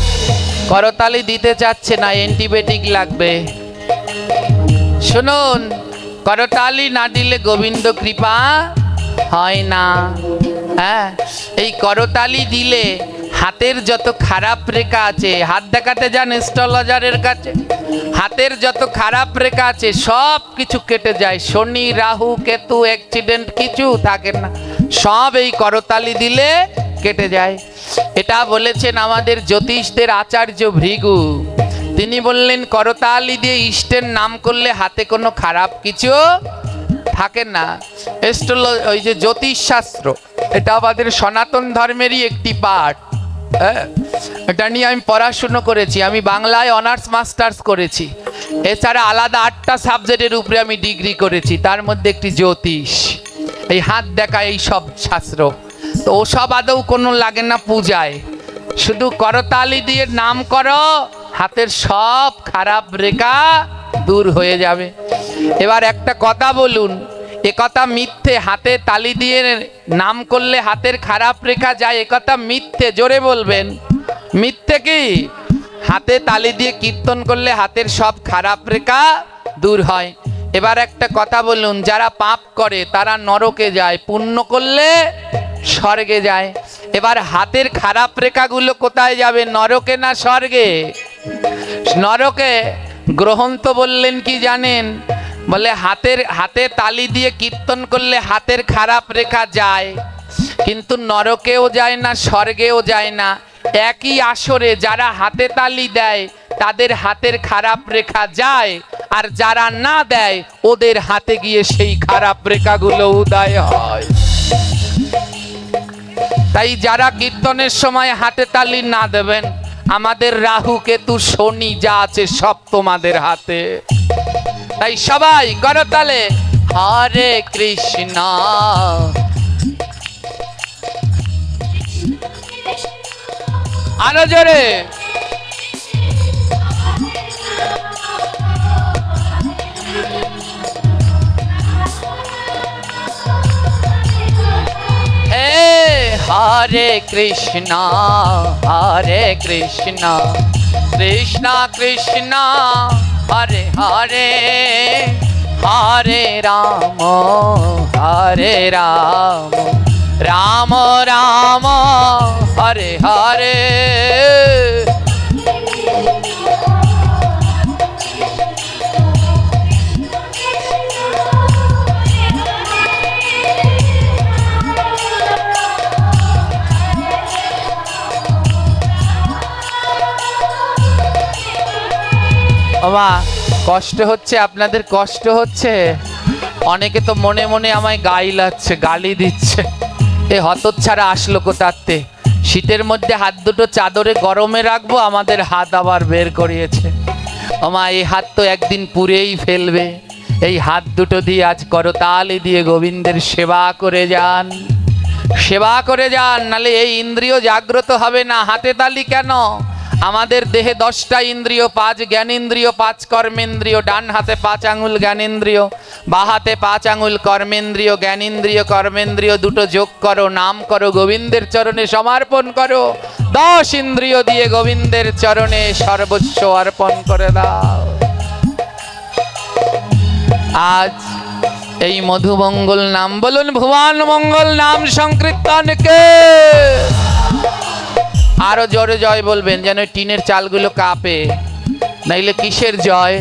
S2: করতালি দিতে চাচ্ছে না, অ্যান্টিবায়োটিক লাগবে। শুনুন, করতালি না দিলে গোবিন্দ কৃপা হয় না। হ্যাঁ, এই করতালি দিলে হাতের যত খারাপ রেখা আছে, হাত দেখাতে যান অ্যাস্ট্রোলজারের কাছে, হাতের যত খারাপ রেখা আছে সব কিছু কেটে যায়। শনি রাহু কেতু অ্যাক্সিডেন্ট কিছু থাকে না, সব এই করতালি দিলে কেটে যায়। এটা বলেছেন আমাদের জ্যোতিষদের আচার্য ভৃগু। তিনি বললেন করতালি দিয়ে ইষ্টের নাম করলে হাতে কোনো খারাপ কিছু থাকে না। ওই যে জ্যোতিষ শাস্ত্র, এটা আমাদের সনাতন ধর্মেরই একটি পাঠ। হ্যাঁ, এটা নিয়ে আমি পড়াশুনো করেছি, আমি বাংলায় অনার্স মাস্টার্স করেছি, এছাড়া আলাদা 8টা সাবজেক্টের উপরে আমি ডিগ্রি করেছি, তার মধ্যে একটি জ্যোতিষ, এই হাত দেখা, এই সব শাস্ত্র। তো ওসব আদৌ কোনো লাগে না পূজায়, শুধু করতালি দিয়ে নাম করো, হাতের সব খারাপ রেখা দূর হয়ে যাবে। এবার একটা কথা বলুন, এ কথা মিথ্যে? হাতে তালি দিয়ে নাম করলে হাতের খারাপ রেখা যায়, এ কথা মিথ্যে? জোরে বলবেন মিথ্যে কি? হাতে তালি দিয়ে কীর্তন করলে হাতের সব খারাপ রেখা দূর হয়। এবার একটা কথা বলুন, যারা পাপ করে তারা নরকে যায়, পুণ্য করলে স্বর্গে যায়। এবার হাতের খারাপ রেখাগুলো কোথায় যাবে, নরকে না স্বর্গে? নরকে। গ্রহণ তো বললেন কি জানেন? বলে হাতে তালি দিয়ে কীর্তন করলে হাতের খারাপ রেখা যায়, কিন্তু নরকেও যায় না, স্বর্গেও যায় না। একই আসরে যারা হাতে তালি দেয় তাদের হাতের খারাপ রেখা যায়, আর যারা না দেয় ওদের হাতে গিয়ে সেই খারাপ রেখাগুলো উদয় হয়। তাই যারা কীর্তনের সময় হাতে তালি না দেবেন, আমাদের রাহু কেতু শনি যা আছে সব তোমাদের হাতে। তাই সবাই করতালে হরে কৃষ্ণ। আরো জোরে। হরে কৃষ্ণ হরে কৃষ্ণ কৃষ্ণ কৃষ্ণ হরে হরে, হরে রাম হরে রাম রাম রাম হরে হরে। বাবা কষ্ট হচ্ছে, আপনাদের কষ্ট হচ্ছে? অনেকে তো মনে মনে আমায় গাইলাচ্ছে, গালি দিচ্ছে, এ হতচ্ছাড়া আসলো কোথাতে? শীতের মধ্যে হাত দুটো চাদরে গরমে রাখবো, আমাদের হাত আবার বের করিয়েছে। আমা এই হাত তো একদিন পুড়েই ফেলবে। এই হাত দুটো দিয়ে আজ করতালি দিয়ে গোবিন্দের সেবা করে যান, সেবা করে যান, নালে এই ইন্দ্রিয় জাগ্রত হবে না। হাতে তালি কেন? আমাদের দেহে 10টা ইন্দ্রিয়, 5 জ্ঞানেন্দ্রিয়, 5 কর্মেন্দ্রিয়, ডান হাতে 5 আঙুল জ্ঞানেন্দ্রিয়, বাঁ হাতে 5 আঙুল কর্মেন্দ্রিয়, জ্ঞানেন্দ্রিয় কর্মেন্দ্রিয় দুটো যোগ করো, নাম করো, গোবিন্দের চরণে সমর্পণ করো। 10 ইন্দ্রিয় দিয়ে গোবিন্দের চরণে সর্বস্ব অর্পণ করে দাও। আজ এই মধুমঙ্গল নাম, বলুন ভুবন মঙ্গল নাম সংকীর্তনকে আরো জোরে জয় বলবেন, যেন টিনের চালগুলো কাঁপে, নাইলে কিসের জয়?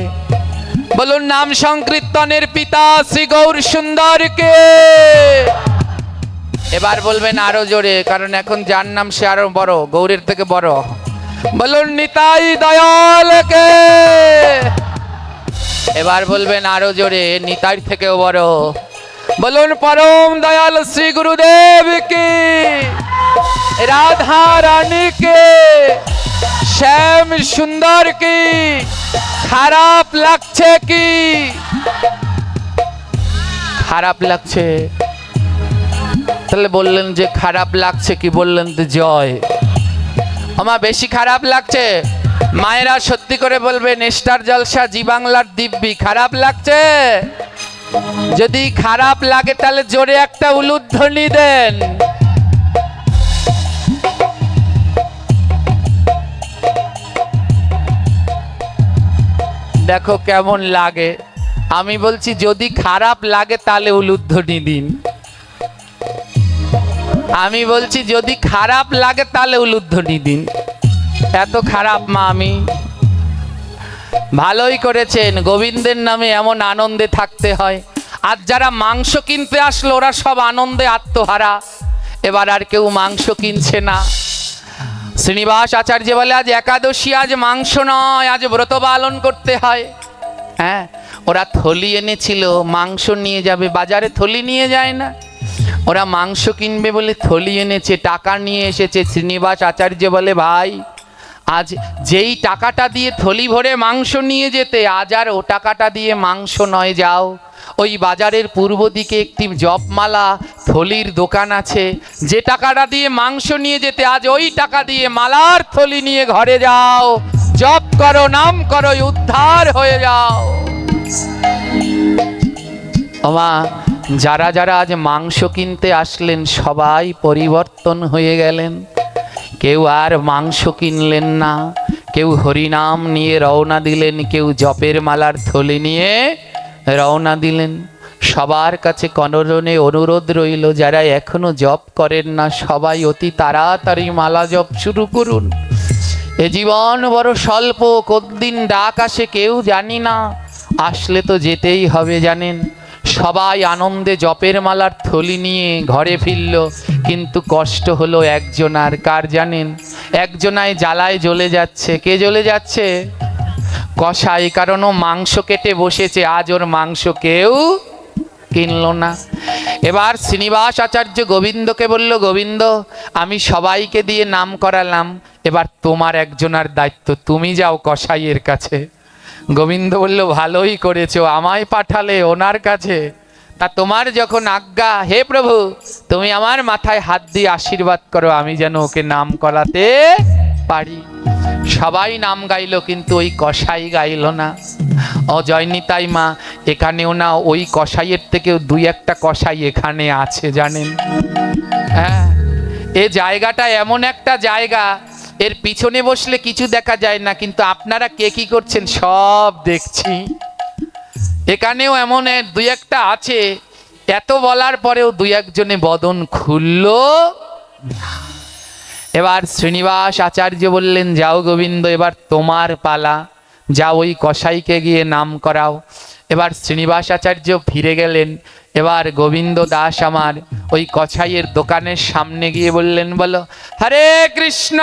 S2: বলুন নাম সংকীর্তনের পিতা শ্রী গৌর সুন্দরকে। এবার বলবেন আরো জোরে, কারণ এখন যার নাম সে আরো বড়, গৌরের থেকে বড়। বলুন নিতাই দয়ালকে। এবার বলবেন আরো জোরে, নিতাই থেকেও বড়। বলুন পরম দয়াল শ্রী গুরুদেব কি, রাধা রানী কে, শ্যাম সুন্দর কি। খারাপ লাগছে কি? খারাপ লাগছে? তাহলে বললেন যে খারাপ লাগছে কি, বললেন তো জয়। আমার বেশি খারাপ লাগছে? মায়েরা সত্যি করে বলবেন, স্টার জলসা জি বাংলার দিব্যি, খারাপ লাগছে? যদি খারাপ লাগে তাহলে জোরে একটা উলুধ্বনি দেন। দেখো কেমন লাগে। আমি বলছি যদি খারাপ লাগে তাহলে উলুধ্বনি দিন। আমি বলছি যদি খারাপ লাগে তাহলে উলুধ্বনি দিন। এত খারাপ মা আমি? ভালোই করেছেন, গোবিন্দের নামে এমন আনন্দে থাকতে হয়। আজ যারা মাংস কিনতে আসলো ওরা সব আনন্দে আত্মহারা, এবার আর কেউ মাংস কিনছে না। শ্রীনিবাস আচার্য বলে আজ একাদশী, আজ মাংস নয়, আজ ব্রত পালন করতে হয়। হ্যাঁ, ওরা থলি এনেছিল, মাংস নিয়ে যাবে, বাজারে থলি নিয়ে যায় না। ওরা মাংস কিনবে বলে থলি এনেছে, টাকা নিয়ে এসেছে। শ্রীনিবাস আচার্য বলে ভাই, আজ যেই টাকাটা দিয়ে থলি ভরে মাংস নিয়ে যেতে, আজ আর ও টাকাটা দিয়ে মাংস নয়, যাও ওই বাজারের পূর্ব দিকে একটি জপমালা থলির দোকান আছে, যে টাকাটা দিয়ে মাংস নিয়ে যেতে, আজ ওই টাকা দিয়ে মালার থলি নিয়ে ঘরে যাও, জপ করো, নাম করো, উদ্ধার হয়ে যাও। ওমা, যারা যারা আজ মাংস কিনতে আসলেন সবাই পরিবর্তন হয়ে গেলেন। কেউ আর মাংস কিনলেন না, কেউ হরিনাম নিয়ে রওনা দিলেন, কেউ জপের মালার থলি নিয়ে রওনা দিলেন। সবার কাছে কনরনে অনুরোধ রইল, যারা এখনো জপ করেন না সবাই অতি তাড়াতাড়ি মালা জপ শুরু করুন। এ জীবন বড় স্বল্প, কতদিন ডাক আসে কেউ জানি না, আসলে তো যেতেই হবে জানেন। সবাই আনন্দে জপের মালার থলি নিয়ে ঘরে ফিরল, কিন্তু কষ্ট হলো একজনার। কার জানেন? একজনায় জ্বালায় জ্বলে যাচ্ছে। কে জ্বলে যাচ্ছে? কসাই, কারণ ও মাংস কেটে বসেছে, আজ ওর মাংস কেউ কিনলো না। এবার শ্রীনিবাস আচার্য গোবিন্দকে বলল, গোবিন্দ আমি সবাইকে দিয়ে নাম করালাম, এবার তোমার একজনার দায়িত্ব, তুমি যাও কসাইয়ের কাছে। গোবিন্দ বলল ভালোই করেছো, আমায় পাঠালে ওনার কাছে। তা তোমার যখন আজ্ঞা, হে প্রভু তুমি আমার মাথায় হাত দিয়ে আশীর্বাদ করো, আমি যেন ওকে নাম করাতে পারি। সবাই নাম গাইল, কিন্তু ওই কসাই গাইল না। ও জয়নিতাই মা, এখানেও না ওই কসাইয়ের থেকেও দুই একটা কসাই এখানে আছে জানেন। হ্যাঁ, এ জায়গাটা এমন একটা জায়গা, এর পিছনে বসলে কিছু দেখা যায় না, কিন্তু আপনারা কে কি করছেন সব দেখছি। এখানেও এমন দুই একটা আছে, এত বলার পরেও দুই একজনে বদন খুলল। এবার শ্রীনিবাস আচার্য বললেন, যাও গোবিন্দ এবার তোমার পালা, যাও ওই কসাইকে গিয়ে নাম করাও। এবার শ্রীনিবাস আচার্য ফিরে গেলেন। এবার গোবিন্দ দাস আমার ওই কসাইয়ের দোকানের সামনে গিয়ে বললেন, বলো হরে কৃষ্ণ।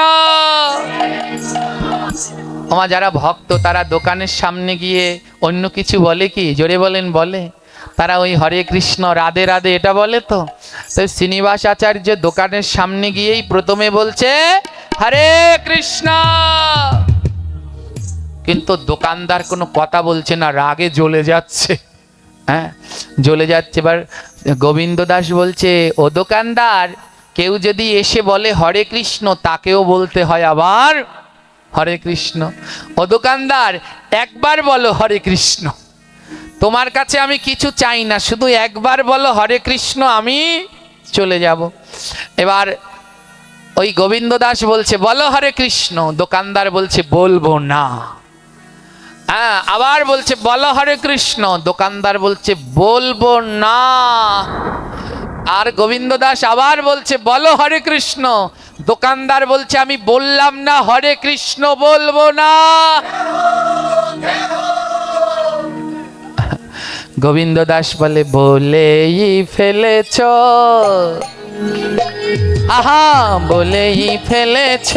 S2: আমার যারা ভক্ত তারা দোকানের সামনে গিয়ে অন্য কিছু বলে কি? জোরে বলেন, বলে? তারা ওই হরে কৃষ্ণ রাধে রাধে এটা বলে তো। তাই শ্রীনিবাস আচার্য দোকানের সামনে গিয়েই প্রথমে বলছে হরে কৃষ্ণ, কিন্তু দোকানদার কোনো কথা বলছে না, রাগে জ্বলে যাচ্ছে। হ্যাঁ, জ্বলে যাচ্ছে। এবার গোবিন্দ দাস বলছে, ও দোকানদার, কেউ যদি এসে বলে হরে কৃষ্ণ, তাকেও বলতে হয় আবার হরে কৃষ্ণ। ও দোকানদার, একবার বলো হরে কৃষ্ণ, তোমার কাছে আমি কিছু চাই না, শুধু একবার বলো হরে কৃষ্ণ, আমি চলে যাব। এবার ওই গোবিন্দ দাস বলছে বলো হরে কৃষ্ণ, দোকানদার বলছে বলবো না। হ্যাঁ, আবার বলছে বলো হরে কৃষ্ণ, দোকানদার বলছে বলবো না। আর গোবিন্দ দাস আবার বলছে বলো হরে কৃষ্ণ, দোকানদার বলছে আমি বললাম না হরে কৃষ্ণ বলবো না। গোবিন্দ দাস বলে বলেই ফেলেছ, আহা বলেই ফেলেছ,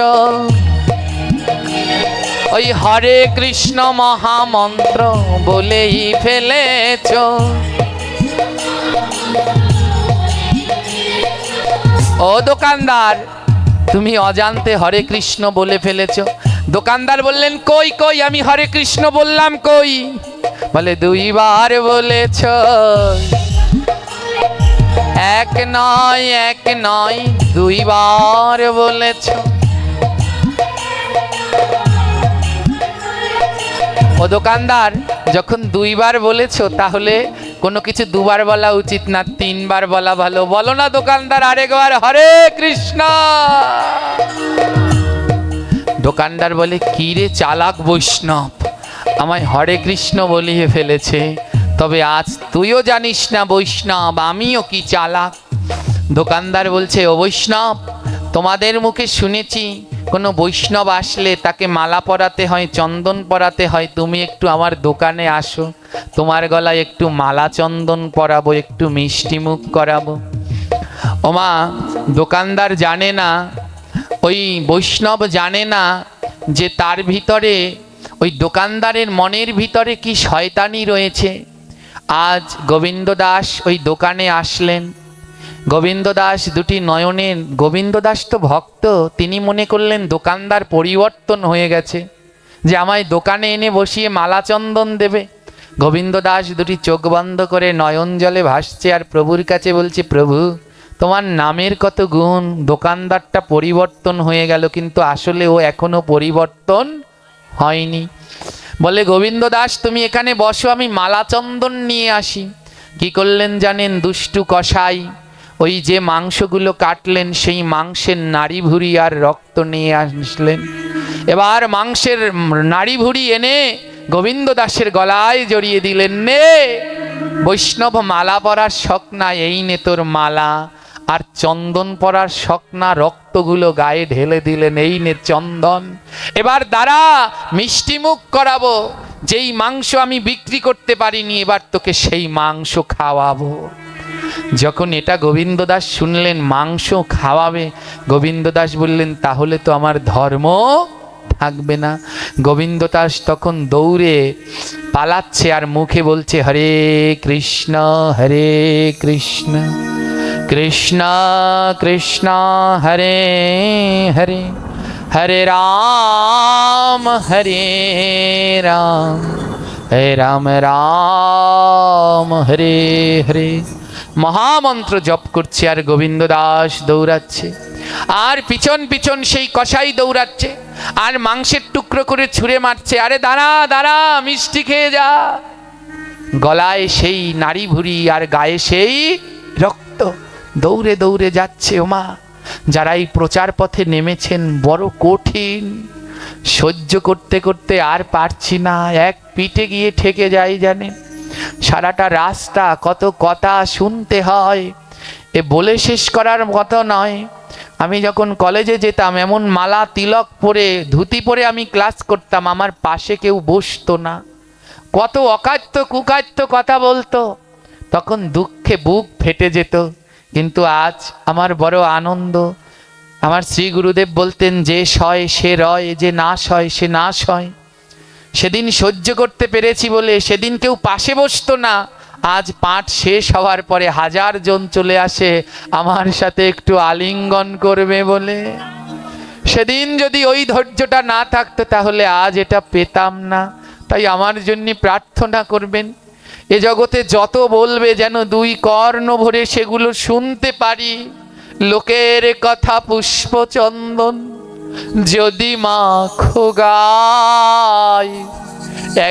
S2: ওই হরে কৃষ্ণ মহামন্ত্র বলেই ফেলেছ। ও দোকানদার, তুমি অজান্তে হরে কৃষ্ণ বলে ফেলেছ। দোকানদার বললেন কই কই, আমি হরে কৃষ্ণ বললাম কই? বলে দুইবার বলেছ, এক নয় দুইবার বলেছ। ও দোকানদার, যখন দুইবার বলেছ তাহলে কোনো কিছু দুবার বলা উচিত না, তিনবার বলা ভালো। বলো না দোকানদার আরেকবার হরে কৃষ্ণ। দোকানদার বলে কি রে চালাক বৈষ্ণব, আমায় হরে কৃষ্ণ বলিয়ে ফেলেছে, তবে আজ তুইও জানিস না বৈষ্ণব আমিও কি চালাক। দোকানদার বলছে ও বৈষ্ণব, তোমাদের মুখে শুনেছি কোনো বৈষ্ণব আসলে তাকে মালা পরাতে হয়, চন্দন পরাতে হয়। তুমি একটু আমার দোকানে আসো, তোমার গলায় একটু মালা চন্দন পরাবো, একটু মিষ্টি মুখ করাবো। ওমা, দোকানদার জানে না, ওই বৈষ্ণব জানে না যে তার ভিতরে, ওই দোকানদারের মনের ভিতরে কি শয়তানি রয়েছে। আজ গোবিন্দ দাস ওই দোকানে আসলেন। গোবিন্দ দাস দুটি নয়নে, গোবিন্দ দাস তো ভক্ত, তিনি মনে করলেন দোকানদার পরিবর্তন হয়ে গেছে, যে আমায় দোকানে এনে বসিয়ে মালা চন্দন দেবে। গোবিন্দ দাস দুটি চোখ বন্ধ করে নয়ন জলে ভাসছে আর প্রভুর কাছে বলছে প্রভু তোমার নামের কত গুণ, দোকানদারটা পরিবর্তন হয়ে গেল কিন্তু আসলে ও এখনো পরিবর্তন হয়নি। বলে গোবিন্দ দাস তুমি এখানে বসো, আমি মালা চন্দন নিয়ে আসি। কি করলেন জানেন? দুষ্টু কসাই ওই যে মাংসগুলো কাটলেন সেই মাংসের নাড়ি ভুড়ি আর রক্ত নিয়ে আসলেন। এবার মাংসের নাড়ি ভুড়ি এনে গোবিন্দ দাসের গলায় জড়িয়ে দিলেন। নে বৈষ্ণব, মালা পরার শখ না, এই নে তোর মালা। আর চন্দন পরার শখ না, রক্তগুলো গায়ে ঢেলে দিলেন, এই নে চন্দন। এবার দাঁড়া, মিষ্টি মুখ করাবো, যেই মাংস আমি বিক্রি করতে পারিনি এবার তোকে সেই মাংস খাওয়াবো। যখন এটা গোবিন্দ দাস শুনলেন মাংস খাওয়াবে, গোবিন্দ দাস বললেন তাহলে তো আমার ধর্ম থাকবে না। গোবিন্দ দাস তখন দৌড়ে পালাচ্ছে আর মুখে বলছে হরে কৃষ্ণ কৃষ্ণ কৃষ্ণ হরে হরে, হরে রাম রাম রাম হরে হরে। মহামন্ত্র জপ করছে আর গোবিন্দ দাস দৌড়াচ্ছে, আর পিছন পিছন সেই কসাই দৌড়াচ্ছে আর মাংসের টুকরো করে ছুঁড়ে মারছে। আরে দাঁড়া দাঁড়া, মিষ্টি খেয়ে যা। গলায় সেই নাড়ি ভুড়ি আর গায়ে সেই রক্ত, দৌড়ে দৌড়ে যাচ্ছে। ওমা, যারা এই প্রচার পথে নেমেছেন বড় কঠিন, সহ্য করতে করতে আর পারছি না, এক পিঠে গিয়ে ঠেকে যাই জানেন। সারাটা রাস্তা কত কথা শুনতে হয়, এ বলে শেষ করার মতো নয়। আমি যখন কলেজে যেতাম এমন মালা তিলক পরে ধুতি পরে আমি ক্লাস করতাম, আমার পাশে কেউ বসতো না, কত অকাত্য কুকাত্য কথা বলতো, তখন দুঃখে বুক ফেটে যেত। কিন্তু আজ আমার বড় আনন্দ। আমার শ্রী গুরুদেব বলতেন যে সয় সে রয়, যে না সয় সে না সয়। সেদিন সহ্য করতে পেরেছি বলে সেদিন কেউ পাশে বসতো না, আজ পাঠ শেষ হওয়ার পরে 1000 জন চলে আসে আমার সাথে একটু আলিঙ্গন করবে বলে। সেদিন যদি ওই ধৈর্যটা না থাকতো তাহলে আজ এটা পেতাম না। তাই আমার জন্য প্রার্থনা করবেন, এ জগতে যত বলবে যেন 2 কর্ণ ভরে সেগুলো শুনতে পারি। লোকের কথা পুষ্পচন্দন, যদি মাখো গায়,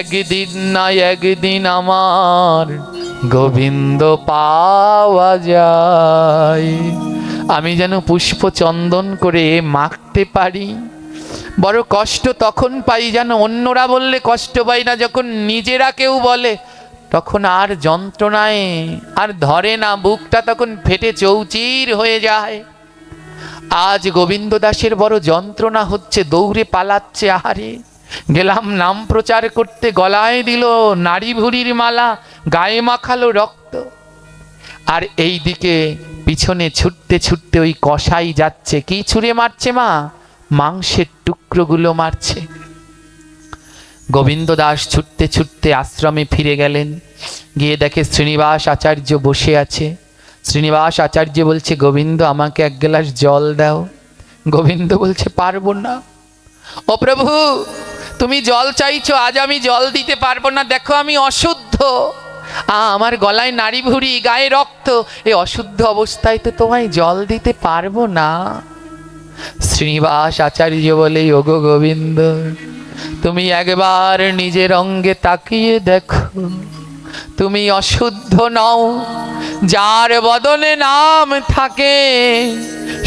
S2: একদিন না একদিন আমার গোবিন্দ পাওয়া যায়। আমি যেন পুষ্প চন্দন করে মাখতে পারি। বড় কষ্ট তখন পাই, যেন অন্যরা বললে কষ্ট পাই না, যখন নিজেরা কেউ বলে তখন আর যন্ত্রণায় আর ধরে না, বুকটা তখন ফেটে চৌচির হয়ে যায়। আজ গোবিন্দ দাসের বড় যন্ত্রণা হচ্ছে, দৌড়ে পালাচ্ছে। আহারে, গেলাম নাম প্রচার করতে, গলায় দিল নারী ভুরির মালা, গায়ে মাখালো রক্ত। আর এই দিকে পিছনে ছুটতে ছুটতে ওই কসাই যাচ্ছে। কি ছুঁড়ে মারছে মা? মাংসের টুকরোগুলো মারছে। গোবিন্দ দাস ছুটতে ছুটতে আশ্রমে ফিরে গেলেন। গিয়ে দেখে শ্রীনিবাস আচার্য বসে আছে। শ্রীনিবাস আচার্য বলছে, গোবিন্দ আমাকে এক গ্লাস জল দাও। গোবিন্দ বলছে, পারবো না। ও প্রভু, তুমি জল চাইছো, আজ আমি জল দিতে পারবো না। দেখো আমি অশুদ্ধ, আমার গলায় নাড়ি ভুড়ি, গায়ে রক্ত, এই অশুদ্ধ অবস্থায় তো তোমায় জল দিতে পারবো না। শ্রীনিবাস আচার্য বলে, ওগো গোবিন্দ, তুমি একবার নিজের অঙ্গে তাকিয়ে দেখো, তুমি অশুদ্ধ নও। যার বদনে নাম থাকে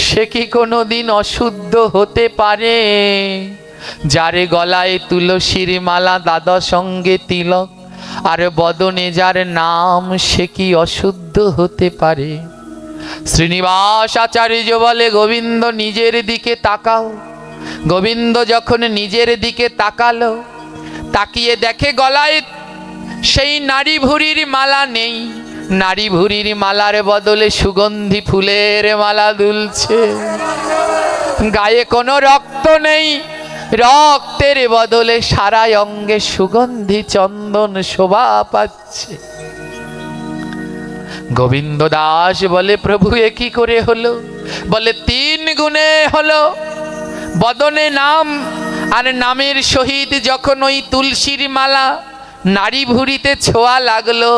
S2: সে কি কোনোদিন অশুদ্ধ হতে পারে? যারে গলায় তুলসীর মালা, দাদা সঙ্গে তিলক, আর বদনে যার নাম, সে কি অশুদ্ধ হতে পারে? শ্রীনিবাস আচার্য বলে, গোবিন্দ নিজের দিকে তাকাও। গোবিন্দ যখন নিজের দিকে তাকালো, তাকিয়ে দেখে গলায় সেই নারী ভুরির মালা নেই। নারী ভুরির মালার বদলে সুগন্ধি ফুলের মালা দুলছে। গায়ে কোনো রক্ত নেই, রক্তের বদলে সারা অঙ্গে সুগন্ধি চন্দন শোভা পাচ্ছে। গোবিন্দ দাস বলে, প্রভু এ কি করে হলো? বলে, 3 গুণে হলো। বদনে নাম, আর নামের সহিত যখন ওই তুলসীর মালা নারী ভুরিতে ছোঁয়া লাগলো,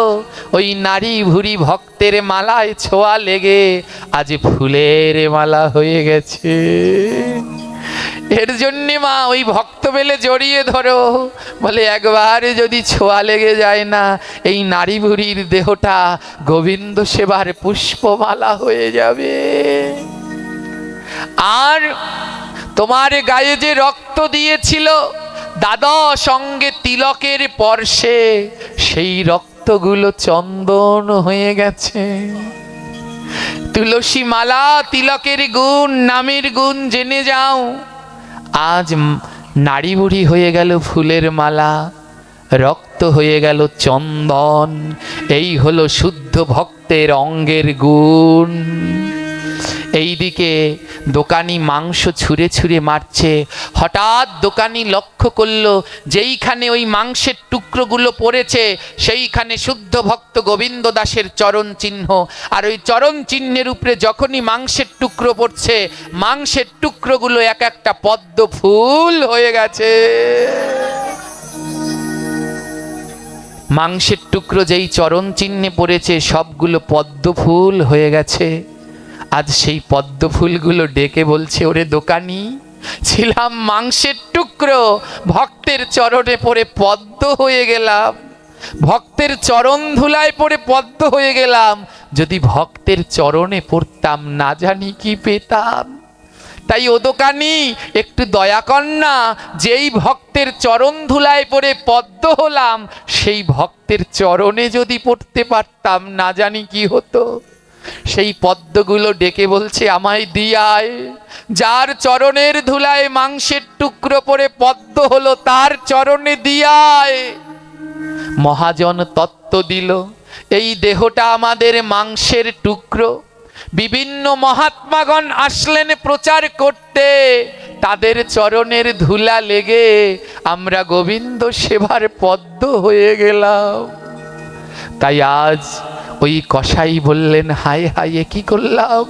S2: ওই নারী ভুরি ভক্তের মালায় ছোঁয়া লেগে আজ ফুলের মালা হয়ে গেছে। এর জন্যে মা ওই ভক্ত বেলে জড়িয়ে ধরো। বলে, একবার যদি ছোঁয়া লেগে যায় না, এই নারী ভুরির দেহটা গোবিন্দ সেবার পুষ্পমালা হয়ে যাবে। আর তোমার গায়ে যে রক্ত দিয়েছিল দাদা সঙ্গে তিলকের পরশে, সেই রক্তগুলো চন্দন হয়ে গেছে। তুলসী মালা তিলকের গুণ, নামের গুণ জেনে যাও। আজ নারী বুড়ি হয়ে গেল ফুলের মালা, রক্ত হয়ে গেল চন্দন। এই হলো শুদ্ধ ভক্তের অঙ্গের গুণ। এইদিকে দোকানি মাংস ছুঁড়ে ছুঁড়ে মারছে। হঠাৎ দোকানি লক্ষ্য করলো যেইখানে ওই মাংসের টুকরোগুলো পড়েছে সেইখানে শুদ্ধ ভক্ত গোবিন্দ দাসের চরণ চিহ্ন। আর ওই চরণ চিহ্নের উপরে যখনই মাংসের টুকরো পড়ছে, মাংসের টুকরোগুলো এক একটা পদ্ম ফুল হয়ে গেছে। মাংসের টুকরো যেই চরণ চিহ্নে পড়েছে সবগুলো পদ্ম ফুল হয়ে গেছে। আজ সেই পদ্ম ফুলগুলো ডেকে বলছে, ওরে দোকানি, ছিলাম মাংসের টুকরো, ভক্তের চরণে পড়ে পদ্ম হয়ে গেলাম। ভক্তের চরণ ধুলায় পড়ে পদ্ম হয়ে গেলাম। যদি ভক্তের চরণে পড়তাম না জানি কি পেতাম। তাই ও দোকানি, একটু দয়া কর না, যেই ভক্তের চরণ ধুলায় পড়ে পদ্ম হলাম, সেই ভক্তের চরণে যদি পড়তে পারতাম না জানি কি হতো। সেই পদ্মগুলো ডেকে বলছে, আমায় দিয়ায়। যার চরণের ধুলায় মাংসের টুকরো পড়ে পদ্ম হলো, তার চরণে দিয়ায়। মহাজন তত্ত্ব দিল, এই দেহটা আমাদের মাংসের টুকরো। বিভিন্ন মহাত্মাগণ আসলেন প্রচার করতে, তাদের চরণের ধুলা লেগে আমরা গোবিন্দ সেবার পদ্ম হয়ে গেলাম। তাই আজ ওই কসাই বললেন, হায় হায়, এ কি করলাম?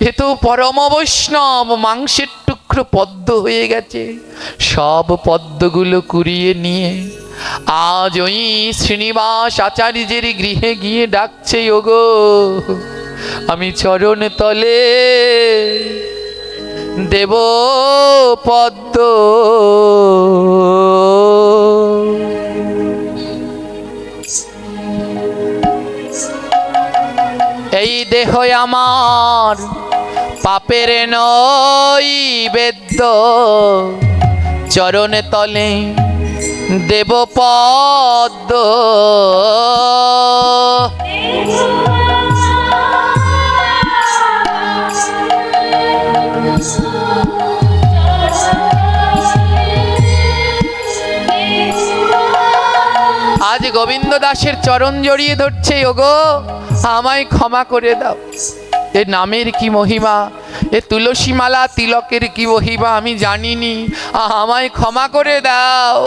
S2: এ তো পরম বৈষ্ণব, মাংসের টুকরো পদ্ম হয়ে গেছে। সব পদ্মগুলো কুড়িয়ে নিয়ে আজ ওই শ্রীনিবাস আচার্যের গৃহে গিয়ে ডাকছে, ওগো আমি চরণ তলে দেব পদ্ম। এই দেহ আমার পাপের নৈবেদ্য, চরণে তলে দেব পদ্ম। আজ গোবিন্দ দাসের চরণ জড়িয়ে ধরছে, ওগো আমায় ক্ষমা করে দাও। এ নামের কি মহিমা, এ তুলসী মালা তিলকের কি মহিমা আমি জানিনি, আমায় ক্ষমা করে দাও।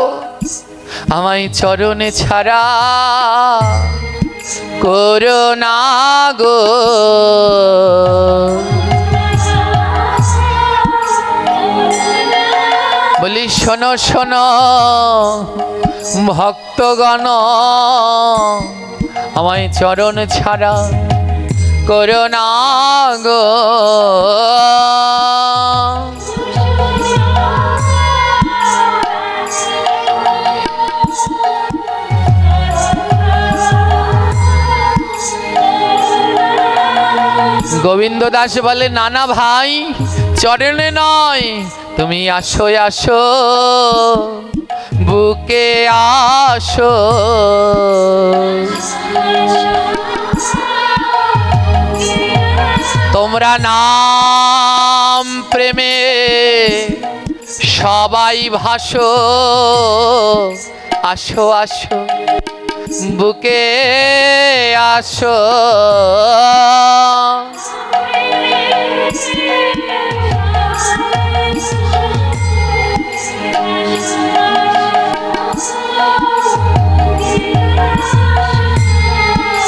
S2: আমায় চরণে ছাড়া করো না গো। বলি শোনো শোনো ভক্তগণ, আমায় চরণ ছাড়া করো না গো। গোবিন্দ দাস বলে, নানা ভাই, চরণে নয়, তুমি আসো আসো, বুকে আসো। তোমরা নাম প্রেমে সবাই ভাসো, আসো আসো, বুকে আসো।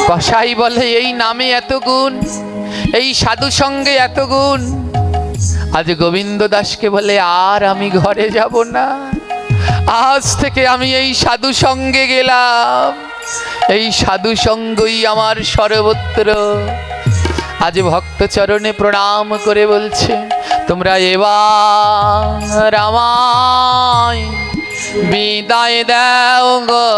S2: কসাই বলে, এই নামে এত গুণ, এই সাধু সঙ্গে এত গুণ। আজ গোবিন্দ দাসকে বলে, আর আমি ঘরে যাব না, আজ থেকে আমি এই সাধু সঙ্গে গেলাম, এই সাধু সঙ্গই আমার সর্বত্র। আজ ভক্ত চরণে প্রণাম করে বলছে, তোমরা এবার আমায় বিদায় দাও গো।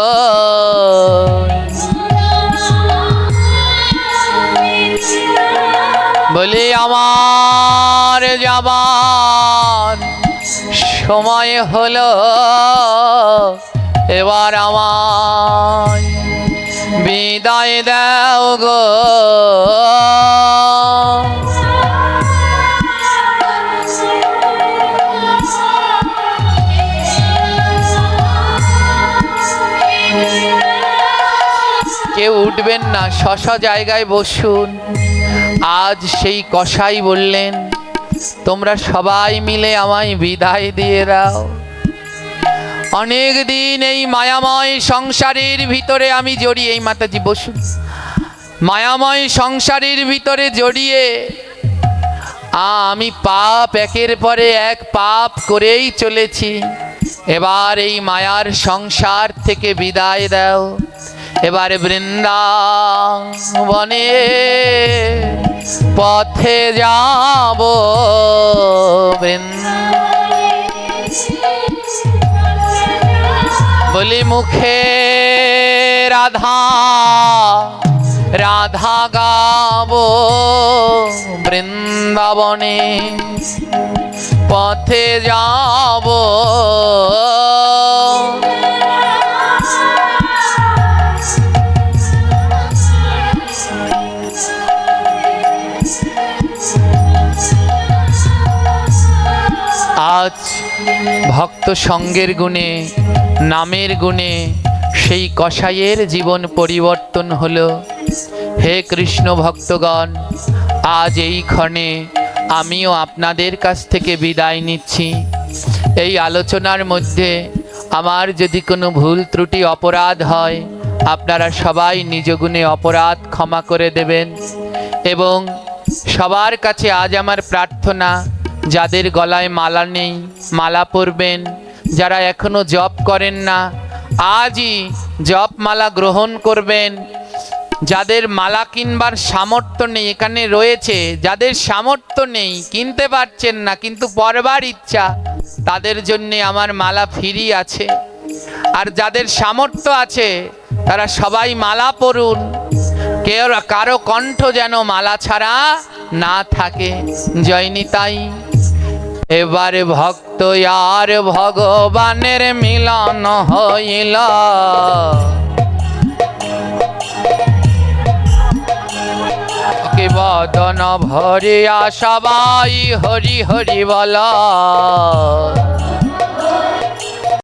S2: বলি আমার যাবার সময় হলো, এবার আমায় বিদায় দাও গো। কেউ উঠবেন না, স্ব জায়গায় বসুন। আজ সেই কসাই বললেন, তোমরা সবাই মিলে আমায় বিদায় দিয়ে দাও। অনেক দিন এই মায়াময় সংসারের ভিতরে আমি জড়িয়ে, এই মাতাজি বসুন, মায়াময় সংসারের ভিতরে জড়িয়ে আমি পাপ একের পরে এক পাপ করেই চলেছি। এবার এই মায়ার সংসার থেকে বিদায় দাও। এবার বৃন্দাবনে পথে যাব। বলি মুখে রাধা রাধা গাবো, বৃন্দাবনে পথে যাব। আজ ভক্ত সঙ্গের গুণে, নামের গুণে সেই কসাইয়ের জীবন পরিবর্তন হলো। হে কৃষ্ণ ভক্তগণ, আজ এই ক্ষণে আমিও আপনাদের কাছ থেকে বিদায় নিচ্ছি। এই আলোচনার মধ্যে আমার যদি কোনো ভুল ত্রুটি অপরাধ হয়, আপনারা সবাই নিজ গুণে অপরাধ ক্ষমা করে দেবেন। এবং সবার কাছে আজ আমার প্রার্থনা, যাদের গলায় মালা নেই মালা পরবেন, যারা এখনো জপ করেন না আজই জপ মালা গ্রহণ করবেন। যাদের মালা কিনবার সামর্থ্য নেই, এখানে রয়েছে যাদের সামর্থ্য নেই, কিনতে পারছেন না কিন্তু পরবার ইচ্ছা, তাদের জন্যে আমার মালা ফ্রি আছে। আর যাদের সামর্থ্য আছে তারা সবাই মালা পরুন, কেউ কারো কণ্ঠ যেন মালা ছাড়া না থাকে। জয় নিতাই। এবারে ভক্ত আর ভগবানের মিলন হইল, বদন ভরিয়া সবাই হরি হরি বল।